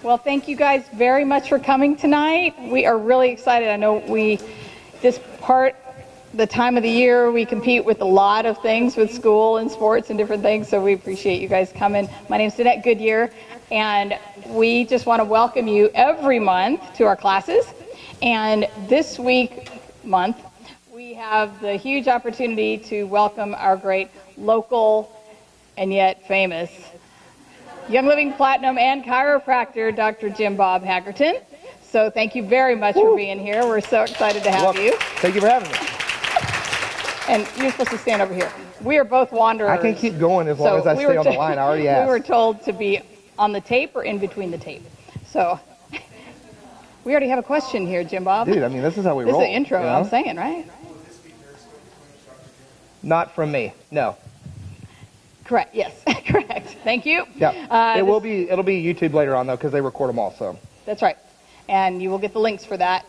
Well, thank you guys very much for coming tonight. We are really excited. I know the time of the year, we compete with a lot of things with school and sports and different things, so we appreciate you guys coming. My name's Danette Goodyear, and we just want to welcome you every month to our classes. And this month, we have the huge opportunity to welcome our great local and yet famous Young Living Platinum and chiropractor, Dr. Jim Bob Haggerty. So thank you very much for being here. We're so excited to have you. Thank you for having me. And you're supposed to stand over here. We are both wanderers. I can keep going as long as I stay on the line. I already asked. We were told to be on the tape or in between the tape. So we already have a question here, Jim Bob. Dude, I mean, this is how we roll. This is the intro, you know? I'm saying, right? Not from me, no. Correct, yes, correct. Thank you. Yeah, it'll be YouTube later on, though, because they record them all, so. That's right. And you will get the links for that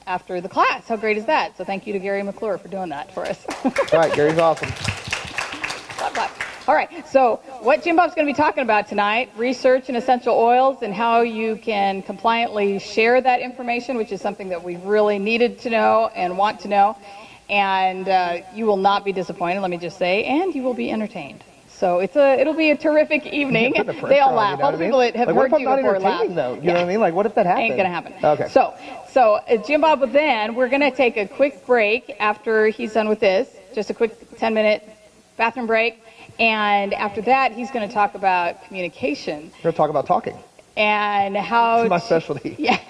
after the class. How great is that? So thank you to Gary McClure for doing that for us. That's right, Gary's awesome. Clap, clap. All right, so what Jim Bob's going to be talking about tonight, research in essential oils and how you can compliantly share that information, which is something that we really needed to know and want to know. And you will not be disappointed, let me just say, and you will be entertained. So it'll be a terrific evening. They all laugh. All the people that have heard you before laugh. Though? You know what I mean? Like, what if that happens? Ain't gonna happen. Okay. So Jim Bob, we're gonna take a quick break after he's done with this. Just a quick 10-minute bathroom break, and after that, he's gonna talk about communication. We're gonna talk about talking. And how. It's my specialty. Yeah.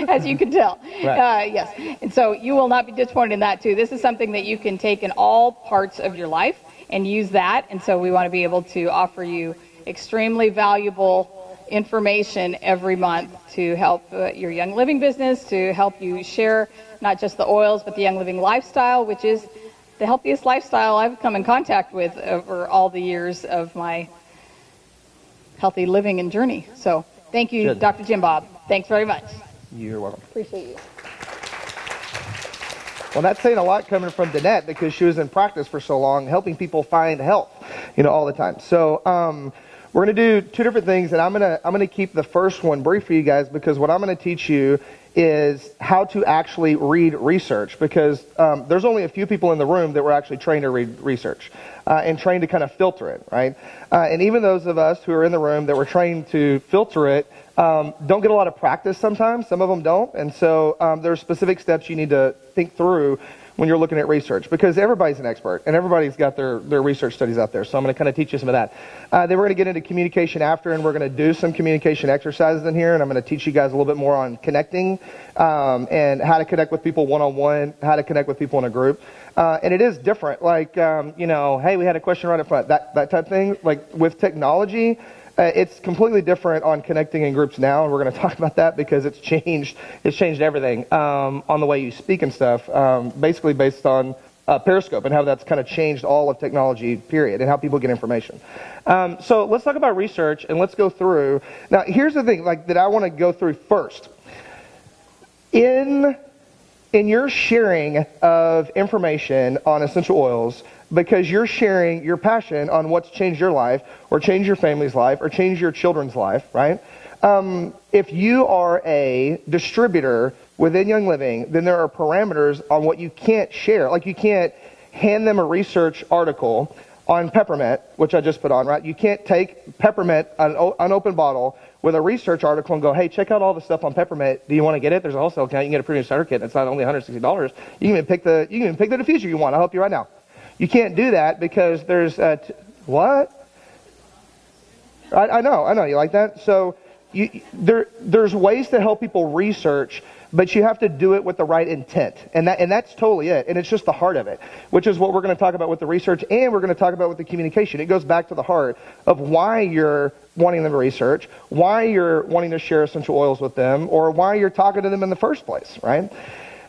As you can tell. Right. Yes. And so you will not be disappointed in that too. This is something that you can take in all parts of your life and use that. And so we want to be able to offer you extremely valuable information every month to help your Young Living business, to help you share not just the oils, but the Young Living lifestyle, which is the healthiest lifestyle I've come in contact with over all the years of my healthy living and journey. So thank you, Dr. Jim Bob. Thanks very much. You're welcome. Appreciate you. Well, that's saying a lot coming from Danette because she was in practice for so long, helping people find health, all the time. So we're going to do two different things, and I'm going to keep the first one brief for you guys because what I'm going to teach you is how to actually read research because there's only a few people in the room that were actually trained to read research and trained to kind of filter it, right? And even those of us who are in the room that were trained to filter it don't get a lot of practice sometimes. Some of them don't. And so there are specific steps you need to think through when you're looking at research because everybody's an expert and everybody's got their research studies out there. So I'm going to kind of teach you some of that. Then we're going to get into communication after and we're going to do some communication exercises in here and I'm going to teach you guys a little bit more on connecting and how to connect with people one-on-one, how to connect with people in a group. And it is different. Like, hey, we had a question right up front, that type of thing. Like with technology, it's completely different on connecting in groups now, and we're going to talk about that because it's changed everything on the way you speak and stuff, basically based on Periscope and how that's kind of changed all of technology, period, and how people get information. So let's talk about research, and let's go through. Now, here's the thing that I want to go through first. In your sharing of information on essential oils, because you're sharing your passion on what's changed your life or changed your family's life or changed your children's life, right? If you are a distributor within Young Living, then there are parameters on what you can't share. Like you can't hand them a research article on peppermint, which I just put on, right? You can't take peppermint, an unopened bottle, with a research article and go, hey, check out all the stuff on peppermint. Do you want to get it? There's a wholesale account. You can get a premium starter kit. It's not only $160. You can even pick the diffuser you want. I'll help you right now. You can't do that because there's what? I know. You like that? So there's ways to help people research, but you have to do it with the right intent, and that's totally it. And it's just the heart of it, which is what we're going to talk about with the research, and we're going to talk about with the communication. It goes back to the heart of why you're wanting them to research, why you're wanting to share essential oils with them, or why you're talking to them in the first place, right?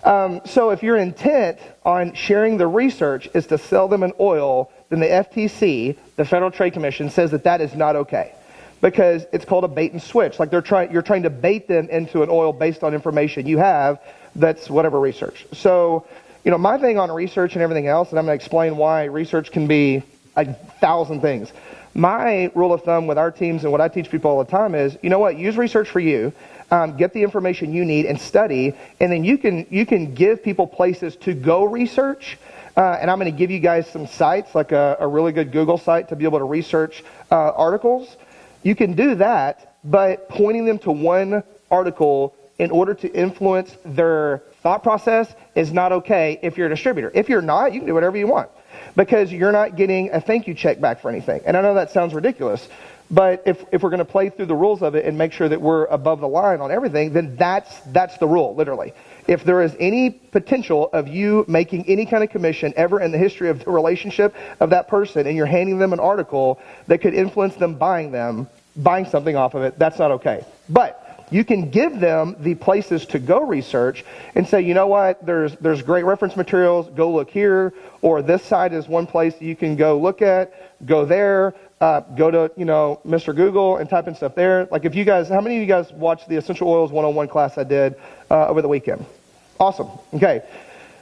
So if your intent on sharing the research is to sell them an oil, then the FTC, the Federal Trade Commission, says that is not okay. Because it's called a bait and switch. Like you're trying to bait them into an oil based on information you have that's whatever research. So, my thing on research and everything else, and I'm going to explain why research can be 1,000 things. My rule of thumb with our teams and what I teach people all the time is, you know what, use research for you, get the information you need and study, and then you can give people places to go research. And I'm going to give you guys some sites, like a really good Google site to be able to research articles. You can do that, but pointing them to one article in order to influence their thought process is not okay if you're a distributor. If you're not, you can do whatever you want, because you're not getting a thank you check back for anything. And I know that sounds ridiculous, but if we're going to play through the rules of it and make sure that we're above the line on everything, then that's the rule, literally. If there is any potential of you making any kind of commission ever in the history of the relationship of that person, and you're handing them an article that could influence them buying something off of it, that's not okay. But you can give them the places to go research and say, you know what, there's great reference materials, go look here, or this site is one place you can go look at, go there, go to, Mr. Google and type in stuff there. Like if you guys, how many of you guys watched the Essential Oils 101 class I did over the weekend? Awesome. Okay.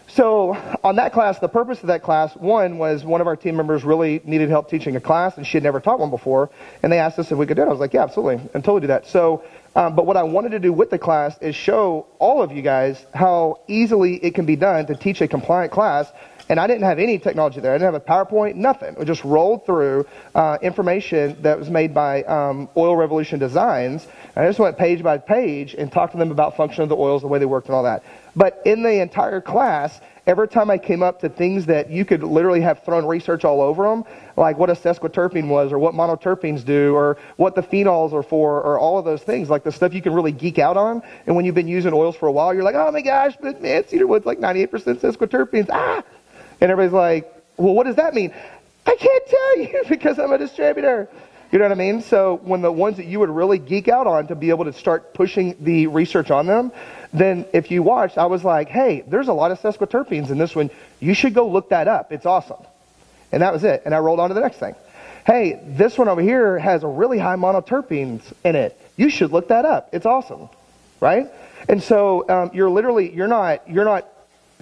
So on that class, the purpose of that class, one was one of our team members really needed help teaching a class, and she had never taught one before, and they asked us if we could do it. I was like, yeah, absolutely, and totally do that. So, but what I wanted to do with the class is show all of you guys how easily it can be done to teach a compliant class. And I didn't have any technology there. I didn't have a PowerPoint, nothing. We just rolled through information that was made by Oil Revolution Designs. And I just went page by page and talked to them about function of the oils, the way they worked and all that. But in the entire class, every time I came up to things that you could literally have thrown research all over them, like what a sesquiterpene was, or what monoterpenes do, or what the phenols are for, or all of those things, like the stuff you can really geek out on. And when you've been using oils for a while, you're like, oh my gosh, but man, cedarwood's like 98% sesquiterpenes. And everybody's like, well, what does that mean? I can't tell you because I'm a distributor. You know what I mean? So when the ones that you would really geek out on to be able to start pushing the research on them, then if you watched, I was like, hey, there's a lot of sesquiterpenes in this one. You should go look that up. It's awesome. And that was it. And I rolled on to the next thing. Hey, this one over here has a really high monoterpenes in it. You should look that up. It's awesome. Right? And so you're not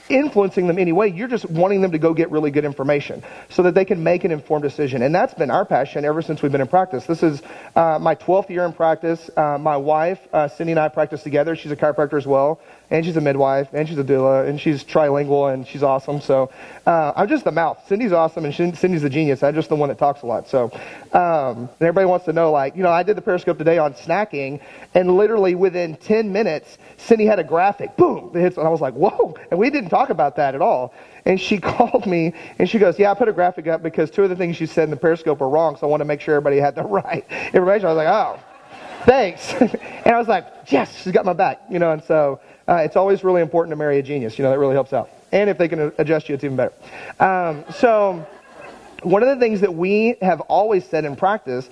influencing them anyway. You're just wanting them to go get really good information so that they can make an informed decision. And that's been our passion ever since we've been in practice. This is my 12th year in practice. My wife, Cindy, and I practice together. She's a chiropractor as well, and she's a midwife, and she's a doula, and she's trilingual, and she's awesome. So I'm just the mouth. Cindy's awesome, and Cindy's the genius. I'm just the one that talks a lot. So and everybody wants to know, like, I did the Periscope today on snacking, and literally within 10 minutes, Cindy had a graphic. Boom! It hits, and I was like, whoa! And we didn't talk about that at all. And she called me, and she goes, yeah, I put a graphic up because two of the things you said in the Periscope are wrong, so I want to make sure everybody had the right information. I was like, oh, thanks. And I was like, yes, she's got my back. And so it's always really important to marry a genius. That really helps out. And if they can adjust you, it's even better. So one of the things that we have always said in practice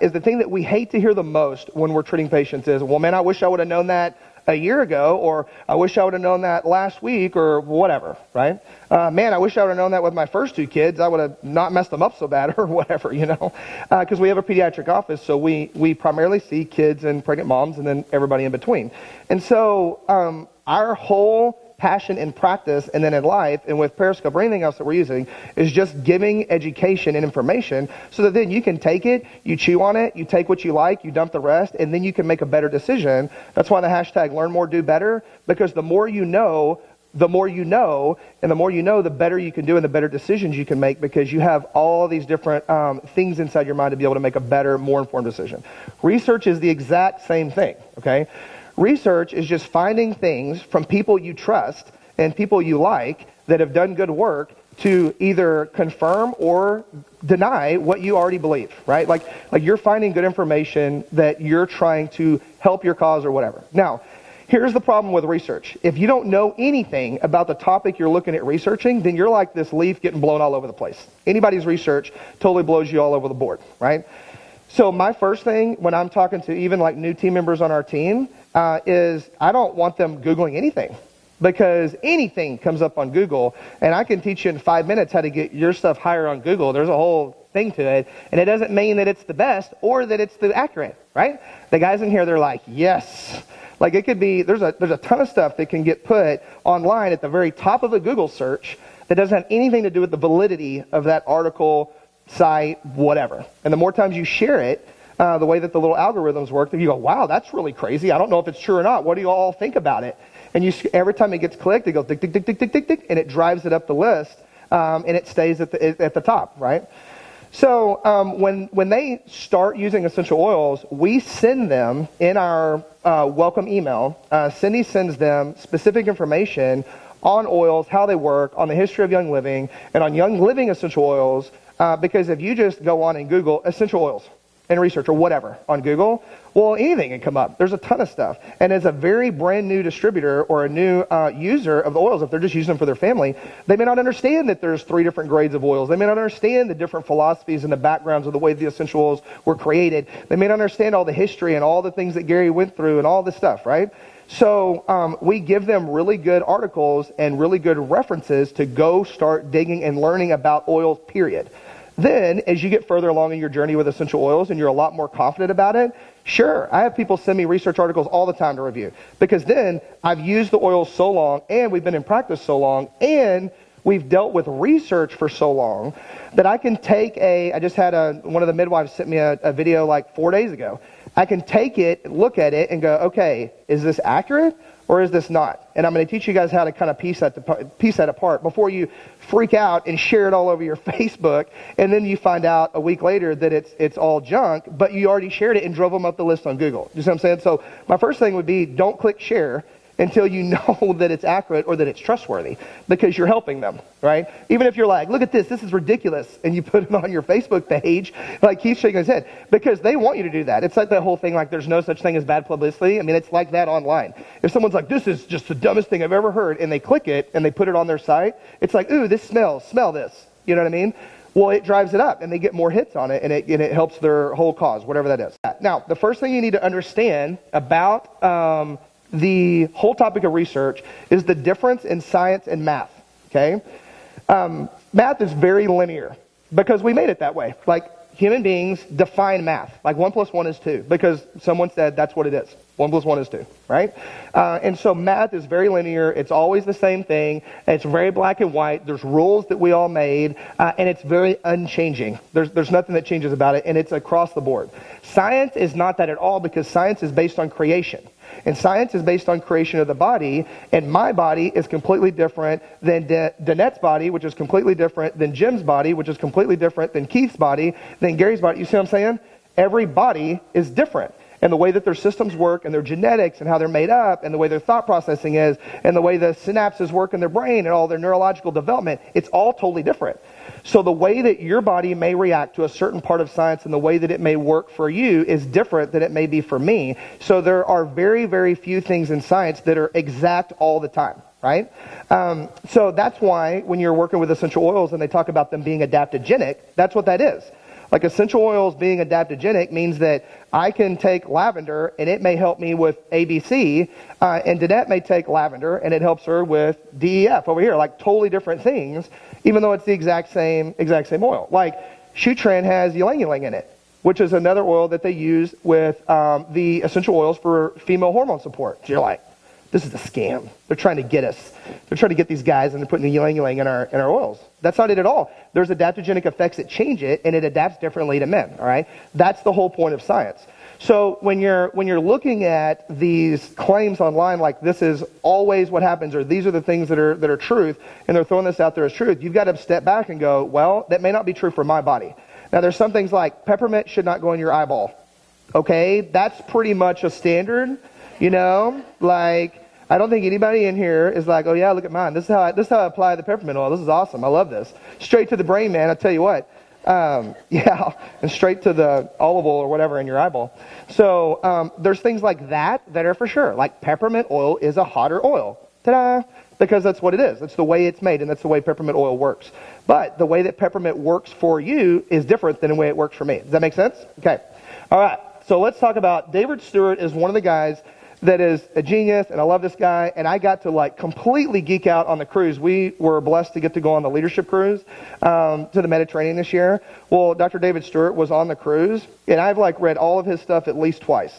is the thing that we hate to hear the most when we're treating patients is, well, man, I wish I would have known that a year ago, or I wish I would have known that last week, or whatever, right? Man, I wish I would have known that with my first two kids. I would have not messed them up so bad, or whatever, because we have a pediatric office, so we primarily see kids and pregnant moms and then everybody in between. And so our whole passion in practice and then in life and with Periscope or anything else that we're using is just giving education and information so that then you can take it, you chew on it, you take what you like, you dump the rest, and then you can make a better decision. That's why the hashtag learn more, do better, because the more you know, and the more you know, the better you can do and the better decisions you can make, because you have all these different things inside your mind to be able to make a better, more informed decision. Research is the exact same thing, okay? Research is just finding things from people you trust and people you like that have done good work to either confirm or deny what you already believe, right? Like you're finding good information that you're trying to help your cause or whatever. Now, here's the problem with research. If you don't know anything about the topic you're looking at researching, then you're like this leaf getting blown all over the place. Anybody's research totally blows you all over the board, right? So my first thing when I'm talking to even like new team members on our team is I don't want them Googling anything, because anything comes up on Google, and I can teach you in 5 minutes how to get your stuff higher on Google. There's a whole thing to it, and it doesn't mean that it's the best or that it's the accurate, right? The guys in here, they're like, yes. Like it could be, there's a ton of stuff that can get put online at the very top of a Google search that doesn't have anything to do with the validity of that article site, whatever. And the more times you share it, the way that the little algorithms work, you go, wow, that's really crazy. I don't know if it's true or not. What do you all think about it? And every time it gets clicked, it goes tick, tick, tick, tick, tick, tick, tick, and it drives it up the list, and it stays at the top, right? So when they start using essential oils, we send them in our welcome email. Cindy sends them specific information on oils, how they work, on the history of Young Living, and on Young Living essential oils, because if you just go on and Google essential oils and research or whatever on Google, well, anything can come up. There's a ton of stuff. And as a very brand new distributor or a new user of the oils, if they're just using them for their family, they may not understand that there's 3 different grades of oils. They may not understand the different philosophies and the backgrounds of the way the essential oils were created. They may not understand all the history and all the things that Gary went through and all this stuff, right? So we give them really good articles and really good references to go start digging and learning about oils, period. Then, as you get further along in your journey with essential oils and you're a lot more confident about it, sure, I have people send me research articles all the time to review. Because then I've used the oils so long, and we've been in practice so long, and we've dealt with research for so long that I can take I just had one of the midwives sent me a video like 4 days ago. I can take it, look at it, and go, okay, is this accurate or is this not? And I'm going to teach you guys how to kind of piece that apart before you freak out and share it all over your Facebook, and then you find out a week later that it's all junk, but you already shared it and drove them up the list on Google. You see what I'm saying? So my first thing would be, don't click share until you know that it's accurate or that it's trustworthy, because you're helping them, right? Even if you're like, look at this is ridiculous, and you put it on your Facebook page, like Keith's shaking his head, because they want you to do that. It's like that whole thing, like there's no such thing as bad publicity. I mean, it's like that online. If someone's like, this is just the dumbest thing I've ever heard, and they click it and they put it on their site, it's like, ooh, this smells, smell this. You know what I mean? Well, it drives it up, and they get more hits on it, and it helps their whole cause, whatever that is. Now, the first thing you need to understand about the whole topic of research is the difference in science and math, okay? Math is very linear because we made it that way. Like, human beings define math. Like 1 + 1 is 2 because someone said that's what it is. 1 + 1 is 2, right? And so math is very linear. It's always the same thing. It's very black and white. There's rules that we all made, and it's very unchanging. There's nothing that changes about it, and it's across the board. Science is not that at all, because science is based on creation. And science is based on creation of the body, and my body is completely different than Danette's body, which is completely different than Jim's body, which is completely different than Keith's body, than Gary's body. You see what I'm saying? Every body is different. And the way that their systems work, and their genetics, and how they're made up, and the way their thought processing is, and the way the synapses work in their brain, and all their neurological development, it's all totally different. So the way that your body may react to a certain part of science and the way that it may work for you is different than it may be for me. So there are very, very few things in science that are exact all the time, right? So that's why when you're working with essential oils and they talk about them being adaptogenic, that's what that is. Like, essential oils being adaptogenic means that I can take lavender and it may help me with ABC, and Danette may take lavender and it helps her with DEF over here, like totally different things, even though it's the exact same oil. Like, Shutran has ylang ylang in it, which is another oil that they use with the essential oils for female hormone support. So you're like, this is a scam. They're trying to get us. They're trying to get these guys, and they're putting the ylang ylang in our oils. That's not it at all. There's adaptogenic effects that change it, and it adapts differently to men. All right, that's the whole point of science. So when you're looking at these claims online, like this is always what happens, or these are the things that are truth, and they're throwing this out there as truth, you've got to step back and go, well, that may not be true for my body. Now, there's some things like peppermint should not go in your eyeball. Okay, that's pretty much a standard. You know, like, I don't think anybody in here is like, oh yeah, look at mine. This is how I apply the peppermint oil. This is awesome. I love this. Straight to the brain, man. I tell you what. Yeah, and straight to the olive oil or whatever in your eyeball. So there's things like that are for sure. Like, peppermint oil is a hotter oil. Ta-da! Because that's what it is. That's the way it's made, and that's the way peppermint oil works. But the way that peppermint works for you is different than the way it works for me. Does that make sense? Okay. All right. So let's talk about David Stewart. Is one of the guys that is a genius, and I love this guy, and I got to like completely geek out on the cruise. We were blessed to get to go on the leadership cruise to the Mediterranean this year. Well, Dr. David Stewart was on the cruise, and I've like read all of his stuff at least twice.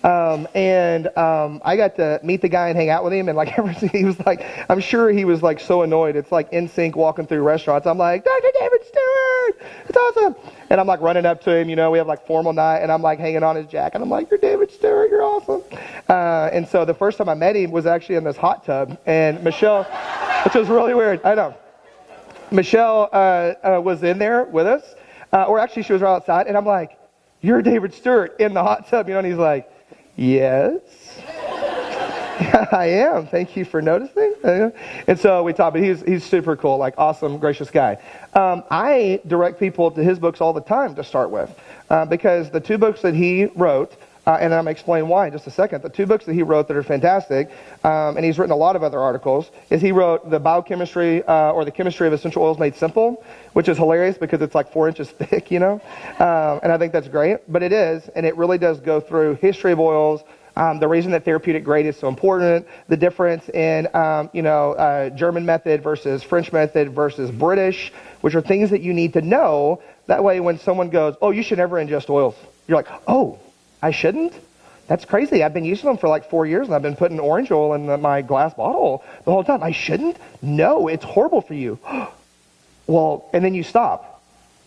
I got to meet the guy and hang out with him, and like he was like, I'm sure he was like so annoyed. It's like NSYNC walking through restaurants. I'm like, Dr. David Stewart, It's awesome. And I'm like running up to him, we have like formal night, and I'm like hanging on his jacket. I'm like, you're David Stewart, you're awesome. And so the first time I met him was actually in this hot tub, and Michelle, which was really weird. I know. Michelle was in there with us, or actually she was right outside, and I'm like, you're David Stewart in the hot tub, and he's like, yes. I am. Thank you for noticing. And so we talked, but he's super cool, like awesome, gracious guy. I direct people to his books all the time to start with, because the two books that he wrote, and I'm going to explain why in just a second. The two books that he wrote that are fantastic, and he's written a lot of other articles, is he wrote The Biochemistry, or The Chemistry of Essential Oils Made Simple, which is hilarious because it's like 4 inches thick, and I think that's great. But it is, and it really does go through history of oils, the reason that therapeutic grade is so important, the difference in, German method versus French method versus British, which are things that you need to know. That way when someone goes, oh, you should never ingest oils, you're like, oh, I shouldn't? That's crazy. I've been using them for like 4 years, and I've been putting orange oil in my glass bottle the whole time. I shouldn't? No, it's horrible for you. Well, and then you stop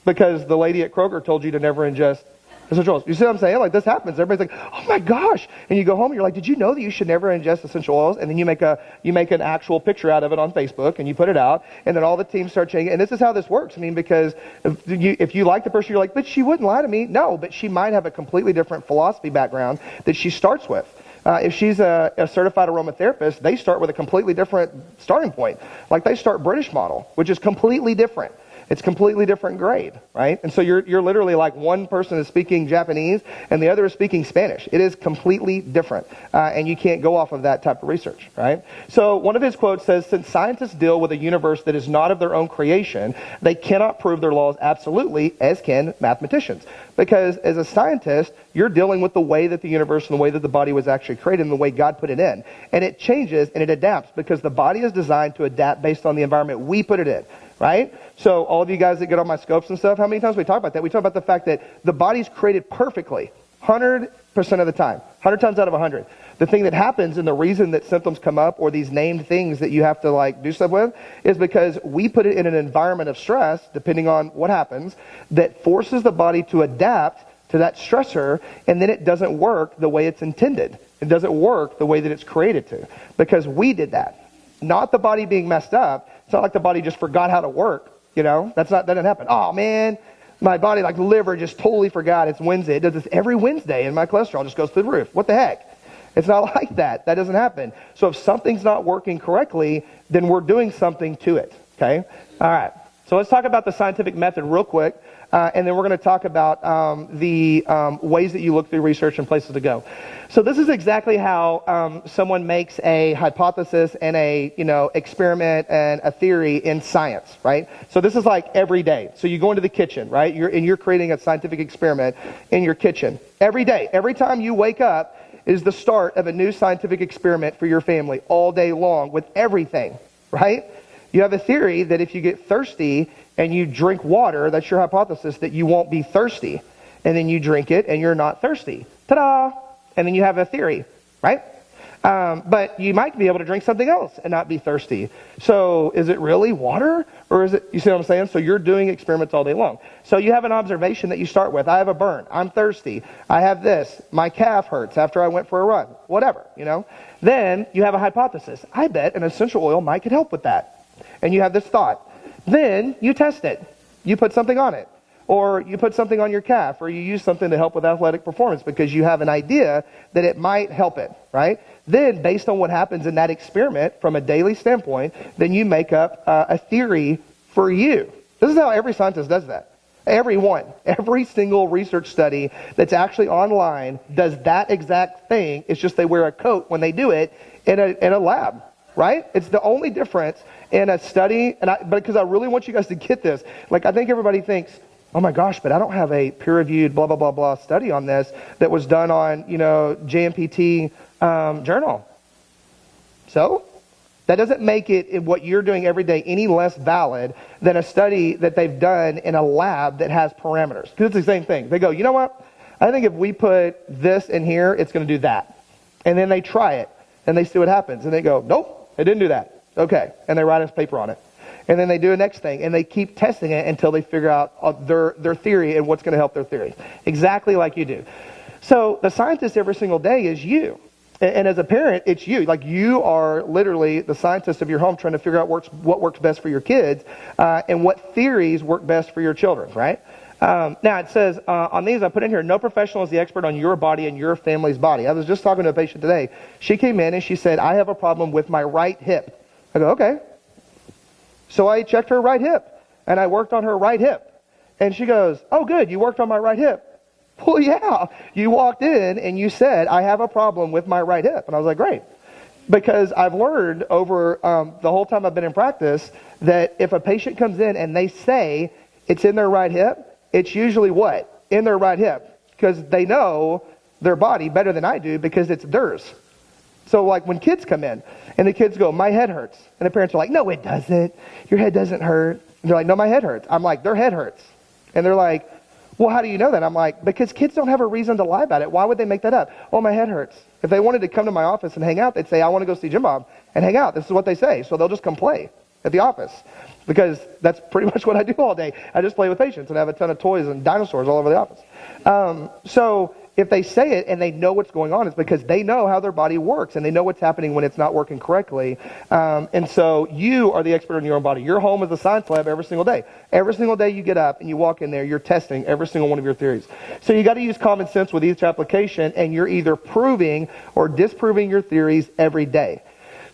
because the lady at Kroger told you to never ingest essential oils. You see what I'm saying? Like, this happens. Everybody's like, oh my gosh. And you go home and you're like, did you know that you should never ingest essential oils? And then you make an actual picture out of it on Facebook and you put it out, and then all the teams start changing. And this is how this works. I mean, because if you like the person, you're like, but she wouldn't lie to me. No, but she might have a completely different philosophy background that she starts with. If she's a certified aromatherapist, they start with a completely different starting point. Like, they start British model, which is completely different. It's completely different grade, right? And so you're literally like, one person is speaking Japanese and the other is speaking Spanish. It is completely different, and you can't go off of that type of research, right? So one of his quotes says, since scientists deal with a universe that is not of their own creation, they cannot prove their laws absolutely, as can mathematicians. Because as a scientist, you're dealing with the way that the universe and the way that the body was actually created and the way God put it in. And it changes and it adapts because the body is designed to adapt based on the environment we put it in. Right? So all of you guys that get on my scopes and stuff, how many times we talk about that? We talk about the fact that the body's created perfectly, 100% of the time, 100 times out of 100. The thing that happens and the reason that symptoms come up, or these named things that you have to like do stuff with, is because we put it in an environment of stress, depending on what happens, that forces the body to adapt to that stressor, and then it doesn't work the way it's intended. It doesn't work the way that it's created to, because we did that. Not the body being messed up. It's not like the body just forgot how to work, that doesn't happen. Oh man, my body, like the liver, just totally forgot it's Wednesday. It does this every Wednesday and my cholesterol just goes through the roof. What the heck? It's not like that. That doesn't happen. So if something's not working correctly, then we're doing something to it. Okay? All right. So let's talk about the scientific method real quick. And then we're going to talk about the ways that you look through research and places to go. So this is exactly how someone makes a hypothesis and a experiment and a theory in science, right? So this is like every day. So you go into the kitchen, right? You're creating a scientific experiment in your kitchen every day. Every time you wake up is the start of a new scientific experiment for your family all day long with everything, right? You have a theory that if you get thirsty and you drink water, that's your hypothesis that you won't be thirsty. And then you drink it and you're not thirsty. Ta-da! And then you have a theory, right? But you might be able to drink something else and not be thirsty. So is it really water? Or is it, you see what I'm saying? So you're doing experiments all day long. So you have an observation that you start with. I have a burn. I'm thirsty. I have this. My calf hurts after I went for a run. Whatever, Then you have a hypothesis. I bet an essential oil might could help with that. And you have this thought. Then you test it. You put something on it. Or you put something on your calf, or you use something to help with athletic performance because you have an idea that it might help it, right? Then, based on what happens in that experiment from a daily standpoint, then you make up a theory for you. This is how every scientist does that. Everyone, every single research study that's actually online does that exact thing. It's just they wear a coat when they do it in a lab, right? It's the only difference in a study, because I really want you guys to get this. Like, I think everybody thinks, oh my gosh, but I don't have a peer-reviewed blah, blah, blah, blah study on this that was done on, JMPT journal. So that doesn't make it what you're doing every day any less valid than a study that they've done in a lab that has parameters. Because it's the same thing. They go, you know what? I think if we put this in here, it's going to do that. And then they try it, and they see what happens. And they go, nope, it didn't do that. Okay. And they write a paper on it. And then they do the next thing, and they keep testing it until they figure out their theory and what's going to help their theory. Exactly like you do. So the scientist every single day is you. And as a parent, it's you. Like, you are literally the scientist of your home, trying to figure out what works best for your kids and what theories work best for your children, right? Now, it says, on these, I put in here, no professional is the expert on your body and your family's body. I was just talking to a patient today. She came in and she said, I have a problem with my right hip. I go, okay. So I checked her right hip, and I worked on her right hip. And she goes, oh, good, you worked on my right hip. Well, yeah, you walked in and you said, I have a problem with my right hip. And I was like, great. Because I've learned over the whole time I've been in practice that if a patient comes in and they say it's in their right hip, it's usually what? In their right hip. Because they know their body better than I do because it's theirs. So like when kids come in and the kids go, my head hurts. And the parents are like, no, it doesn't. Your head doesn't hurt. And they're like, no, my head hurts. I'm like, their head hurts. And they're like, well, how do you know that? I'm like, because kids don't have a reason to lie about it. Why would they make that up? Oh, my head hurts. If they wanted to come to my office and hang out, they'd say, I want to go see Jim Bob and hang out. This is what they say. So they'll just come play at the office because that's pretty much what I do all day. I just play with patients and have a ton of toys and dinosaurs all over the office. So if they say it and they know what's going on, it's because they know how their body works and they know what's happening when it's not working correctly. And so you are the expert in your own body. Your home is a science lab every single day. Every single day you get up and you walk in there, you're testing every single one of your theories. So you got to use common sense with each application, and you're either proving or disproving your theories every day.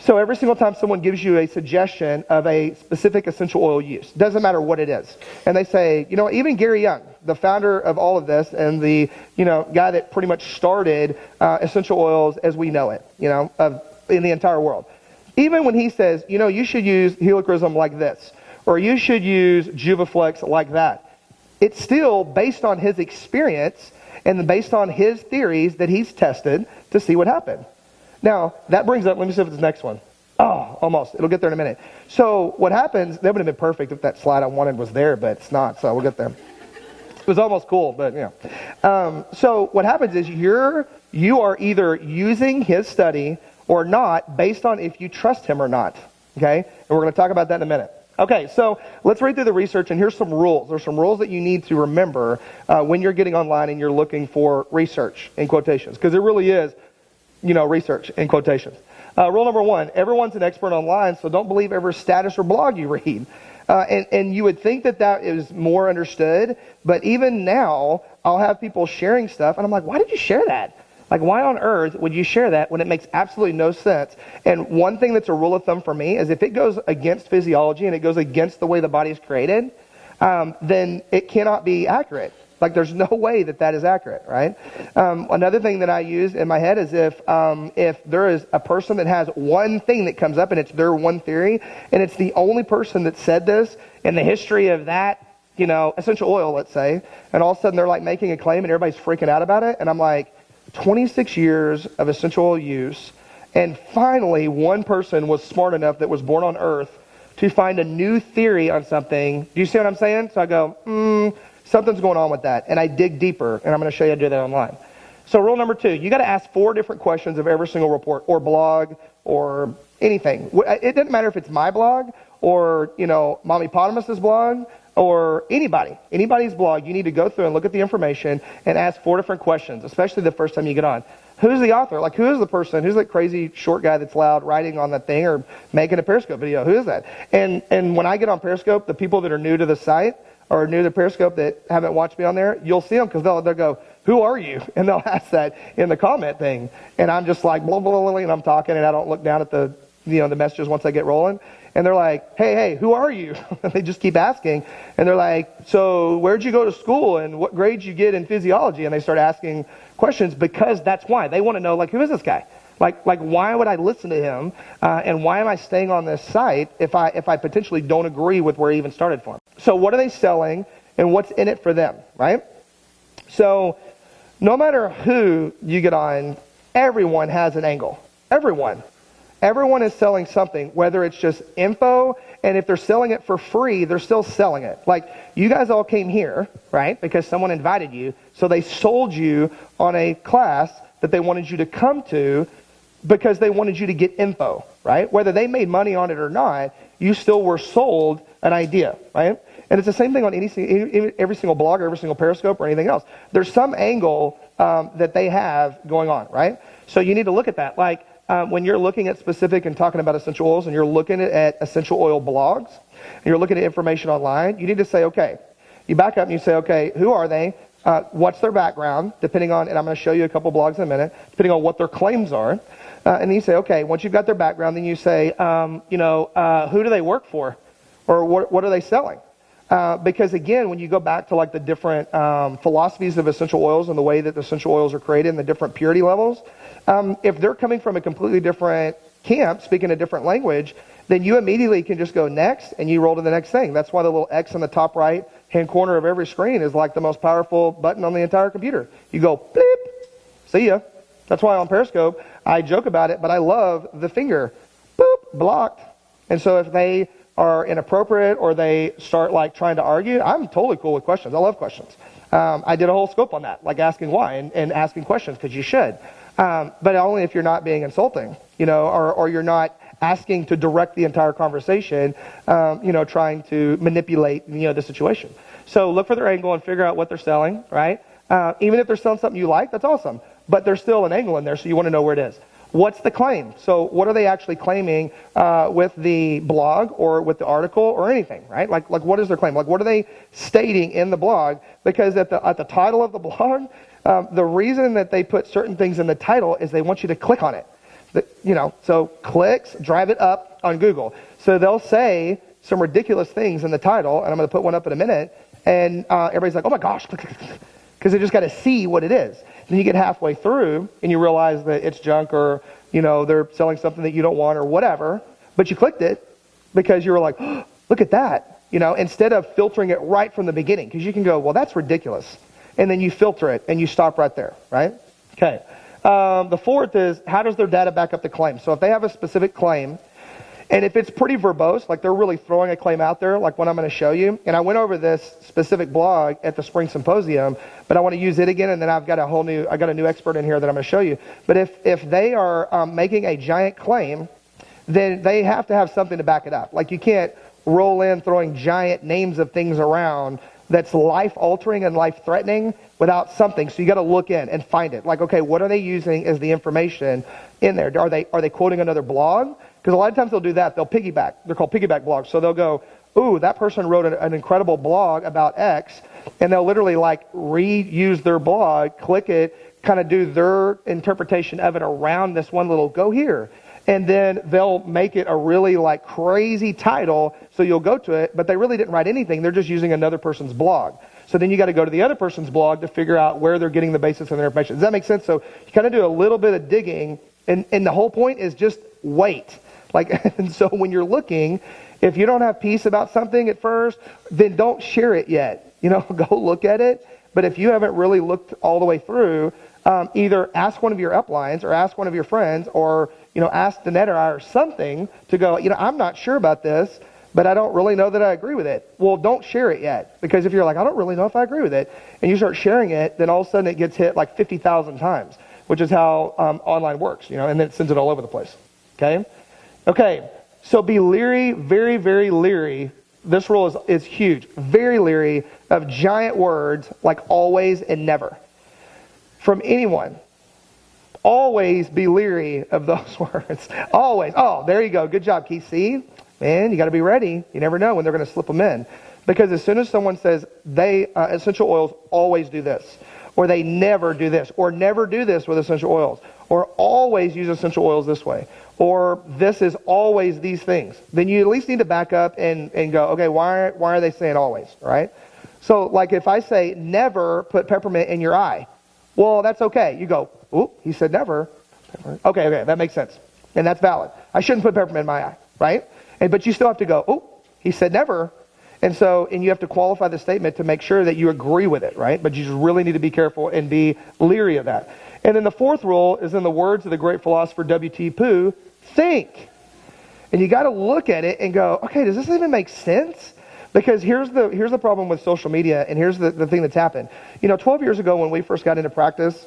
So every single time someone gives you a suggestion of a specific essential oil use, doesn't matter what it is, and they say, you know, even Gary Young, the founder of all of this and the, you know, guy that pretty much started essential oils as we know it, you know, in the entire world. Even when he says, you know, you should use helichrysum like this, or you should use Juvaflex like that, it's still based on his experience and based on his theories that he's tested to see what happened. Now, that brings up, let me see if it's the next one. Oh, almost. It'll get there in a minute. So what happens, that would have been perfect if that slide I wanted was there, but it's not, so we'll get there. It was almost cool, but you know. So what happens is you are either using his study or not based on if you trust him or not, okay? And we're going to talk about that in a minute. Okay, so let's read through the research, and here's some rules. There's some rules that you need to remember when you're getting online and you're looking for research in quotations, because it really is, you know, research in quotations. Rule number 1, everyone's an expert online, so don't believe every status or blog you read. And you would think that is more understood, but even now, I'll have people sharing stuff, and I'm like, why did you share that? Like, why on earth would you share that when it makes absolutely no sense? And one thing that's a rule of thumb for me is if it goes against physiology and it goes against the way the body is created, then it cannot be accurate. Like, there's no way that is accurate, right? Another thing that I use in my head is if there is a person that has one thing that comes up and it's their one theory, and it's the only person that said this in the history of that, you know, essential oil, let's say, and all of a sudden they're like making a claim and everybody's freaking out about it, and I'm like, 26 years of essential oil use, and finally one person was smart enough that was born on Earth to find a new theory on something. Do you see what I'm saying? So I go, something's going on with that. And I dig deeper, and I'm going to show you how to do that online. So rule number 2, you got to ask 4 different questions of every single report or blog or anything. It doesn't matter if it's my blog or, you know, Mommy Potamus's blog or anybody's blog. You need to go through and look at the information and ask 4 different questions, especially the first time you get on. Who's the author? Like, who is the person? Who's that crazy short guy that's loud writing on that thing or making a Periscope video? Who is that? And when I get on Periscope, the people that are new to the site or new to Periscope that haven't watched me on there, you'll see them because they'll go, who are you? And they'll ask that in the comment thing. And I'm just like, blah, blah, blah, and I'm talking, and I don't look down at the messages once I get rolling. And they're like, hey, who are you? And they just keep asking. And they're like, so where'd you go to school and what grades you get in physiology? And they start asking questions because that's why. They want to know, like, who is this guy? Like, why would I listen to him? And why am I staying on this site if I potentially don't agree with where he even started from? So what are they selling and what's in it for them, right? So no matter who you get on, everyone has an angle. Everyone is selling something, whether it's just info, and if they're selling it for free, they're still selling it. Like, you guys all came here, right, because someone invited you, so they sold you on a class that they wanted you to come to because they wanted you to get info, right? Whether they made money on it or not, you still were sold an idea, right? And it's the same thing on every single blog or every single Periscope or anything else. There's some angle that they have going on, right? So you need to look at that. Like when you're looking at specific and talking about essential oils, and you're looking at essential oil blogs, and you're looking at information online, you need to say, okay, you back up and you say, okay, who are they? What's their background, depending on, and I'm going to show you a couple blogs in a minute, depending on what their claims are. And then you say, okay, once you've got their background, then you say, who do they work for? Or what are they selling? Because again, when you go back to like the different philosophies of essential oils and the way that the essential oils are created and the different purity levels, if they're coming from a completely different camp, speaking a different language, then you immediately can just go next and you roll to the next thing. That's why the little X in the top right hand corner of every screen is like the most powerful button on the entire computer. You go, bleep, see ya. That's why on Periscope, I joke about it, but I love the finger. Boop, blocked. And so if they are inappropriate or they start like trying to argue, I'm totally cool with questions. I love questions. I did a whole scope on that, like asking why and asking questions, because you should. But only if you're not being insulting, or you're not asking to direct the entire conversation, trying to manipulate, the situation. So look for their angle and figure out what they're selling, right? Even if they're selling something you like, that's awesome. But there's still an angle in there, so you want to know where it is. What's the claim? So what are they actually claiming with the blog or with the article or anything, right? Like what is their claim? Like what are they stating in the blog? Because at the title of the blog, the reason that they put certain things in the title is they want you to click on it. So clicks drive it up on Google. So they'll say some ridiculous things in the title, and I'm going to put one up in a minute, and everybody's like, oh my gosh, because they just got to see what it is. Then you get halfway through, and you realize that it's junk, or, they're selling something that you don't want or whatever, but you clicked it because you were like, oh, look at that, instead of filtering it right from the beginning, because you can go, well, that's ridiculous. And then you filter it, and you stop right there, right? Okay. The fourth is, how does their data back up the claim? So if they have a specific claim, and if it's pretty verbose, like they're really throwing a claim out there, like what I'm going to show you, and I went over this specific blog at the Spring Symposium, but I want to use it again, and then I got a new expert in here that I'm going to show you. But if they are making a giant claim, then they have to have something to back it up. Like you can't roll in throwing giant names of things around that's life-altering and life-threatening without something. So you got to look in and find it. Like, okay, what are they using as the information in there? Are they quoting another blog? Because a lot of times they'll do that. They'll piggyback. They're called piggyback blogs. So they'll go, ooh, that person wrote an incredible blog about X, and they'll literally like reuse their blog, click it, kind of do their interpretation of it around this one little go here. And then they'll make it a really like crazy title, so you'll go to it, but they really didn't write anything. They're just using another person's blog. So then you got to go to the other person's blog to figure out where they're getting the basis of their information. Does that make sense? So you kind of do a little bit of digging, and the whole point is just wait. And so when you're looking, if you don't have peace about something at first, then don't share it yet. Go look at it. But if you haven't really looked all the way through, either ask one of your uplines or ask one of your friends or ask Danette or I or something to go, I'm not sure about this, but I don't really know that I agree with it. Well, don't share it yet, because if you're like, I don't really know if I agree with it, and you start sharing it, then all of a sudden it gets hit like 50,000 times, which is how online works, and then it sends it all over the place. Okay, so be leery, very, very leery. This rule is huge. Very leery of giant words like always and never from anyone. Always be leery of those words. Always. Oh, there you go. Good job, Keith. See? Man, you got to be ready. You never know when they're going to slip them in. Because as soon as someone says essential oils always do this, or they never do this, or never do this with essential oils, or always use essential oils this way, or this is always these things, then you at least need to back up and go, okay, why are they saying always, right? So like if I say never put peppermint in your eye, well, that's okay. You go, oop, he said never. Okay, that makes sense. And that's valid. I shouldn't put peppermint in my eye, right? But you still have to go, oop, he said never. And you have to qualify the statement to make sure that you agree with it, right? But you just really need to be careful and be leery of that. And then the fourth rule is in the words of the great philosopher W.T. Pooh, think. And you got to look at it and go, okay, does this even make sense? Because here's the problem with social media, and here's the thing that's happened. 12 years ago when we first got into practice,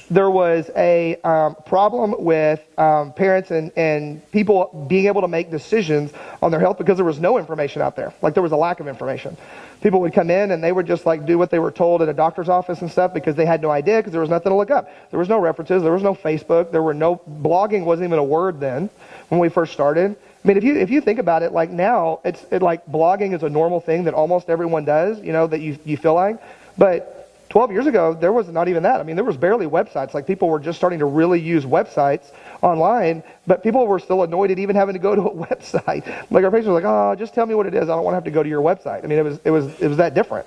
there was a problem with parents and people being able to make decisions on their health because there was no information out there. Like, there was a lack of information. People would come in and they would just like do what they were told at a doctor's office and stuff because they had no idea, because there was nothing to look up. There was no references. There was no Facebook. Blogging wasn't even a word then when we first started. I mean, if you think about it, like now, like blogging is a normal thing that almost everyone does, that you feel like. But 12 years ago, there was not even that. I mean, there was barely websites. Like, people were just starting to really use websites online, but people were still annoyed at even having to go to a website. Like, our patients were like, oh, just tell me what it is. I don't want to have to go to your website. I mean, it was that different.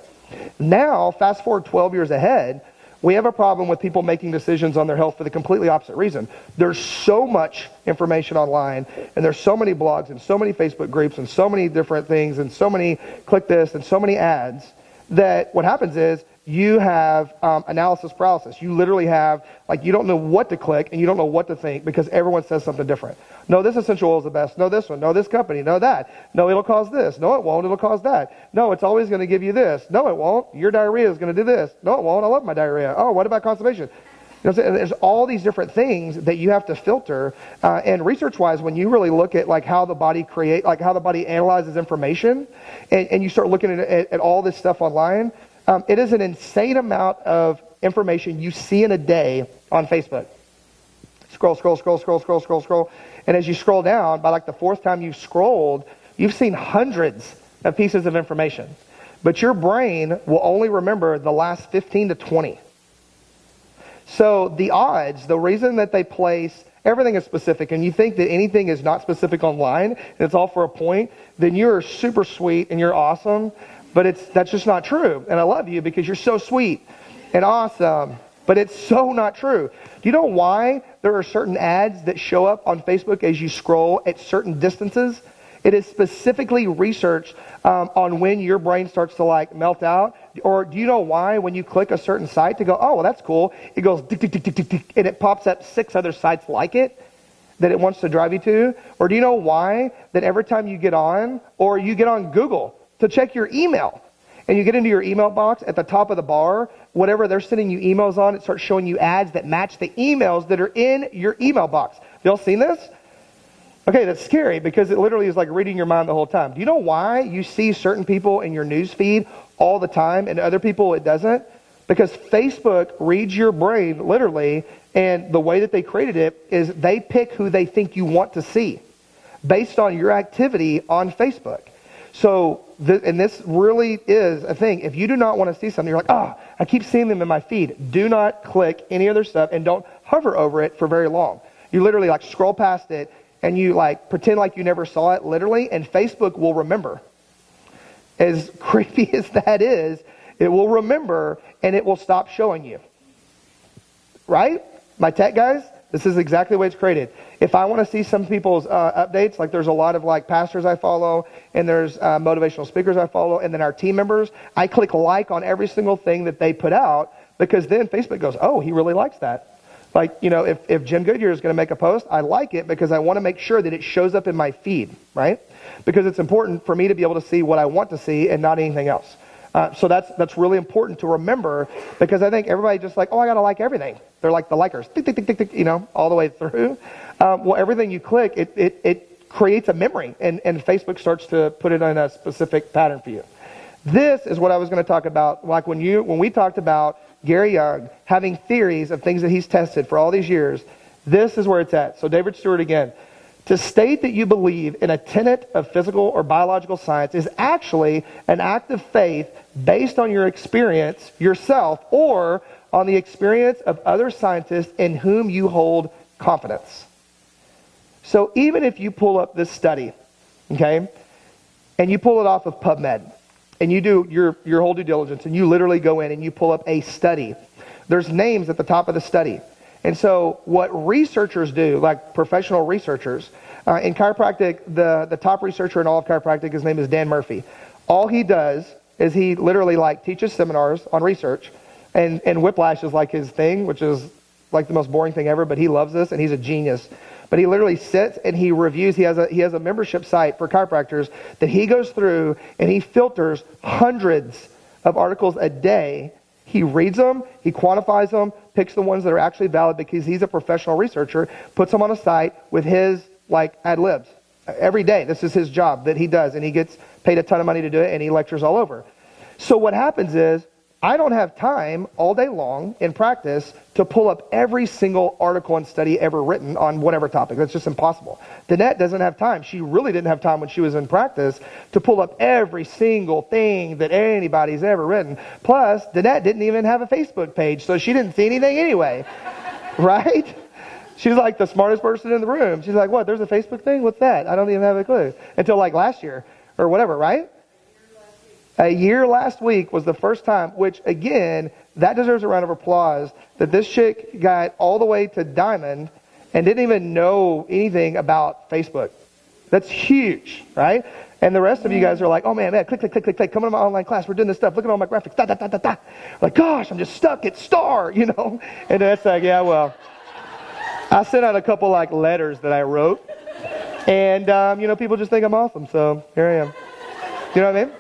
Now, fast forward 12 years ahead, we have a problem with people making decisions on their health for the completely opposite reason. There's so much information online, and there's so many blogs and so many Facebook groups and so many different things and so many click this and so many ads, that what happens is you have analysis paralysis. You literally have, like, you don't know what to click and you don't know what to think because everyone says something different. No, this essential oil is the best. No, this one. No, this company. No, that. No, it'll cause this. No, it won't. It'll cause that. No, it's always going to give you this. No, it won't. Your diarrhea is going to do this. No, it won't. I love my diarrhea. Oh, what about constipation? There's all these different things that you have to filter. And research-wise, when you really look at like how the body how the body analyzes information, and you start looking at all this stuff online, it is an insane amount of information you see in a day on Facebook. Scroll, scroll, scroll, scroll, scroll, scroll, scroll. And as you scroll down, by like the fourth time you've scrolled, you've seen hundreds of pieces of information. But your brain will only remember the last 15 to 20. So the odds, the reason that they place everything is specific, and you think that anything is not specific online, and it's all for a point, then you're super sweet and you're awesome. But that's just not true. And I love you because you're so sweet and awesome. But it's so not true. Do you know why there are certain ads that show up on Facebook as you scroll at certain distances? It is specifically researched on when your brain starts to like melt out. Or do you know why when you click a certain site to go, oh, well, that's cool, it goes tick, tick, tick, tick, tick, tick, and it pops up 6 other sites like it that it wants to drive you to? Or do you know why that every time you get on, or you get on Google to check your email, and you get into your email box at the top of the bar, whatever they're sending you emails on, it starts showing you ads that match the emails that are in your email box. Y'all seen this? Okay, that's scary because it literally is like reading your mind the whole time. Do you know why you see certain people in your news feed all the time and other people it doesn't? Because Facebook reads your brain literally, and the way that they created it is they pick who they think you want to see based on your activity on Facebook. So, and this really is a thing. If you do not want to see something, you're like, I keep seeing them in my feed. Do not click any other stuff and don't hover over it for very long. You literally like scroll past it and you like pretend like you never saw it literally, and Facebook will remember. As creepy as that is, it will remember and it will stop showing you. Right? My tech guys, this is exactly the way it's created. If I want to see some people's updates, like there's a lot of like pastors I follow, and there's motivational speakers I follow, and then our team members, I click like on every single thing that they put out, because then Facebook goes, oh, he really likes that. Like, if Jim Goodyear is going to make a post, I like it because I want to make sure that it shows up in my feed, right? Because it's important for me to be able to see what I want to see and not anything else. So that's really important to remember, because I think everybody just like, oh, I got to like everything. They're like the likers, tick, tick, tick, tick, tick, all the way through. Well, everything you click, it creates a memory, and Facebook starts to put it in a specific pattern for you. This is what I was going to talk about, like when we talked about Gary Young having theories of things that he's tested for all these years. This is where it's at. So David Stewart again. To state that you believe in a tenet of physical or biological science is actually an act of faith based on your experience yourself or on the experience of other scientists in whom you hold confidence. So even if you pull up this study, okay, and you pull it off of PubMed, and you do your whole due diligence, and you literally go in and you pull up a study, there's names at the top of the study. And so what researchers do, like professional researchers, in chiropractic, the top researcher in all of chiropractic, his name is Dan Murphy. All he does is he literally like teaches seminars on research, and whiplash is like his thing, which is like the most boring thing ever, but he loves this and he's a genius. but he literally sits and he reviews. He has a membership site for chiropractors that he goes through and he filters hundreds of articles a day. He reads them, he quantifies them, picks the ones that are actually valid because he's a professional researcher, puts them on a site with his ad libs every day. This is his job that he does, and he gets paid a ton of money to do it, and he lectures all over. So what happens is, I don't have time all day long in practice to pull up every single article and study ever written on whatever topic. That's just impossible. Danette doesn't have time. She really didn't have time when she was in practice to pull up every single thing that anybody's ever written. Plus, Danette didn't even have a Facebook page, so she didn't see anything anyway. Right? She's like the smartest person in the room. She's like, what, there's a Facebook thing? What's that? I don't even have a clue. Until last year or whatever, right? A year last week was the first time, which again, that deserves a round of applause, that this chick got all the way to Diamond and didn't even know anything about Facebook. That's huge, right? And the rest of you guys are like, oh man, click, click, click, click, click, come to my online class, we're doing this stuff, look at all my graphics, da, da, da, da, da. Like, gosh, I'm just stuck at star, And that's like, yeah, well, I sent out a couple letters that I wrote, and people just think I'm awesome, so here I am. You know what I mean?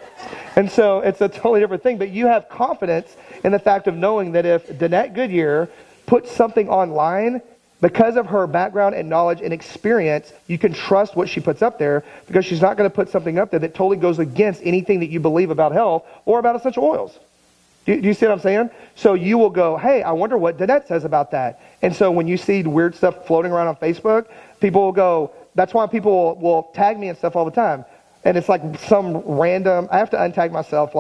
And so it's a totally different thing, but you have confidence in the fact of knowing that if Danette Goodyear puts something online, because of her background and knowledge and experience, you can trust what she puts up there, because she's not going to put something up there that totally goes against anything that you believe about health or about essential oils. Do you see what I'm saying? So you will go, hey, I wonder what Danette says about that. And so when you see weird stuff floating around on Facebook, people will go, that's why people will tag me and stuff all the time. And it's like some random, I have to untag myself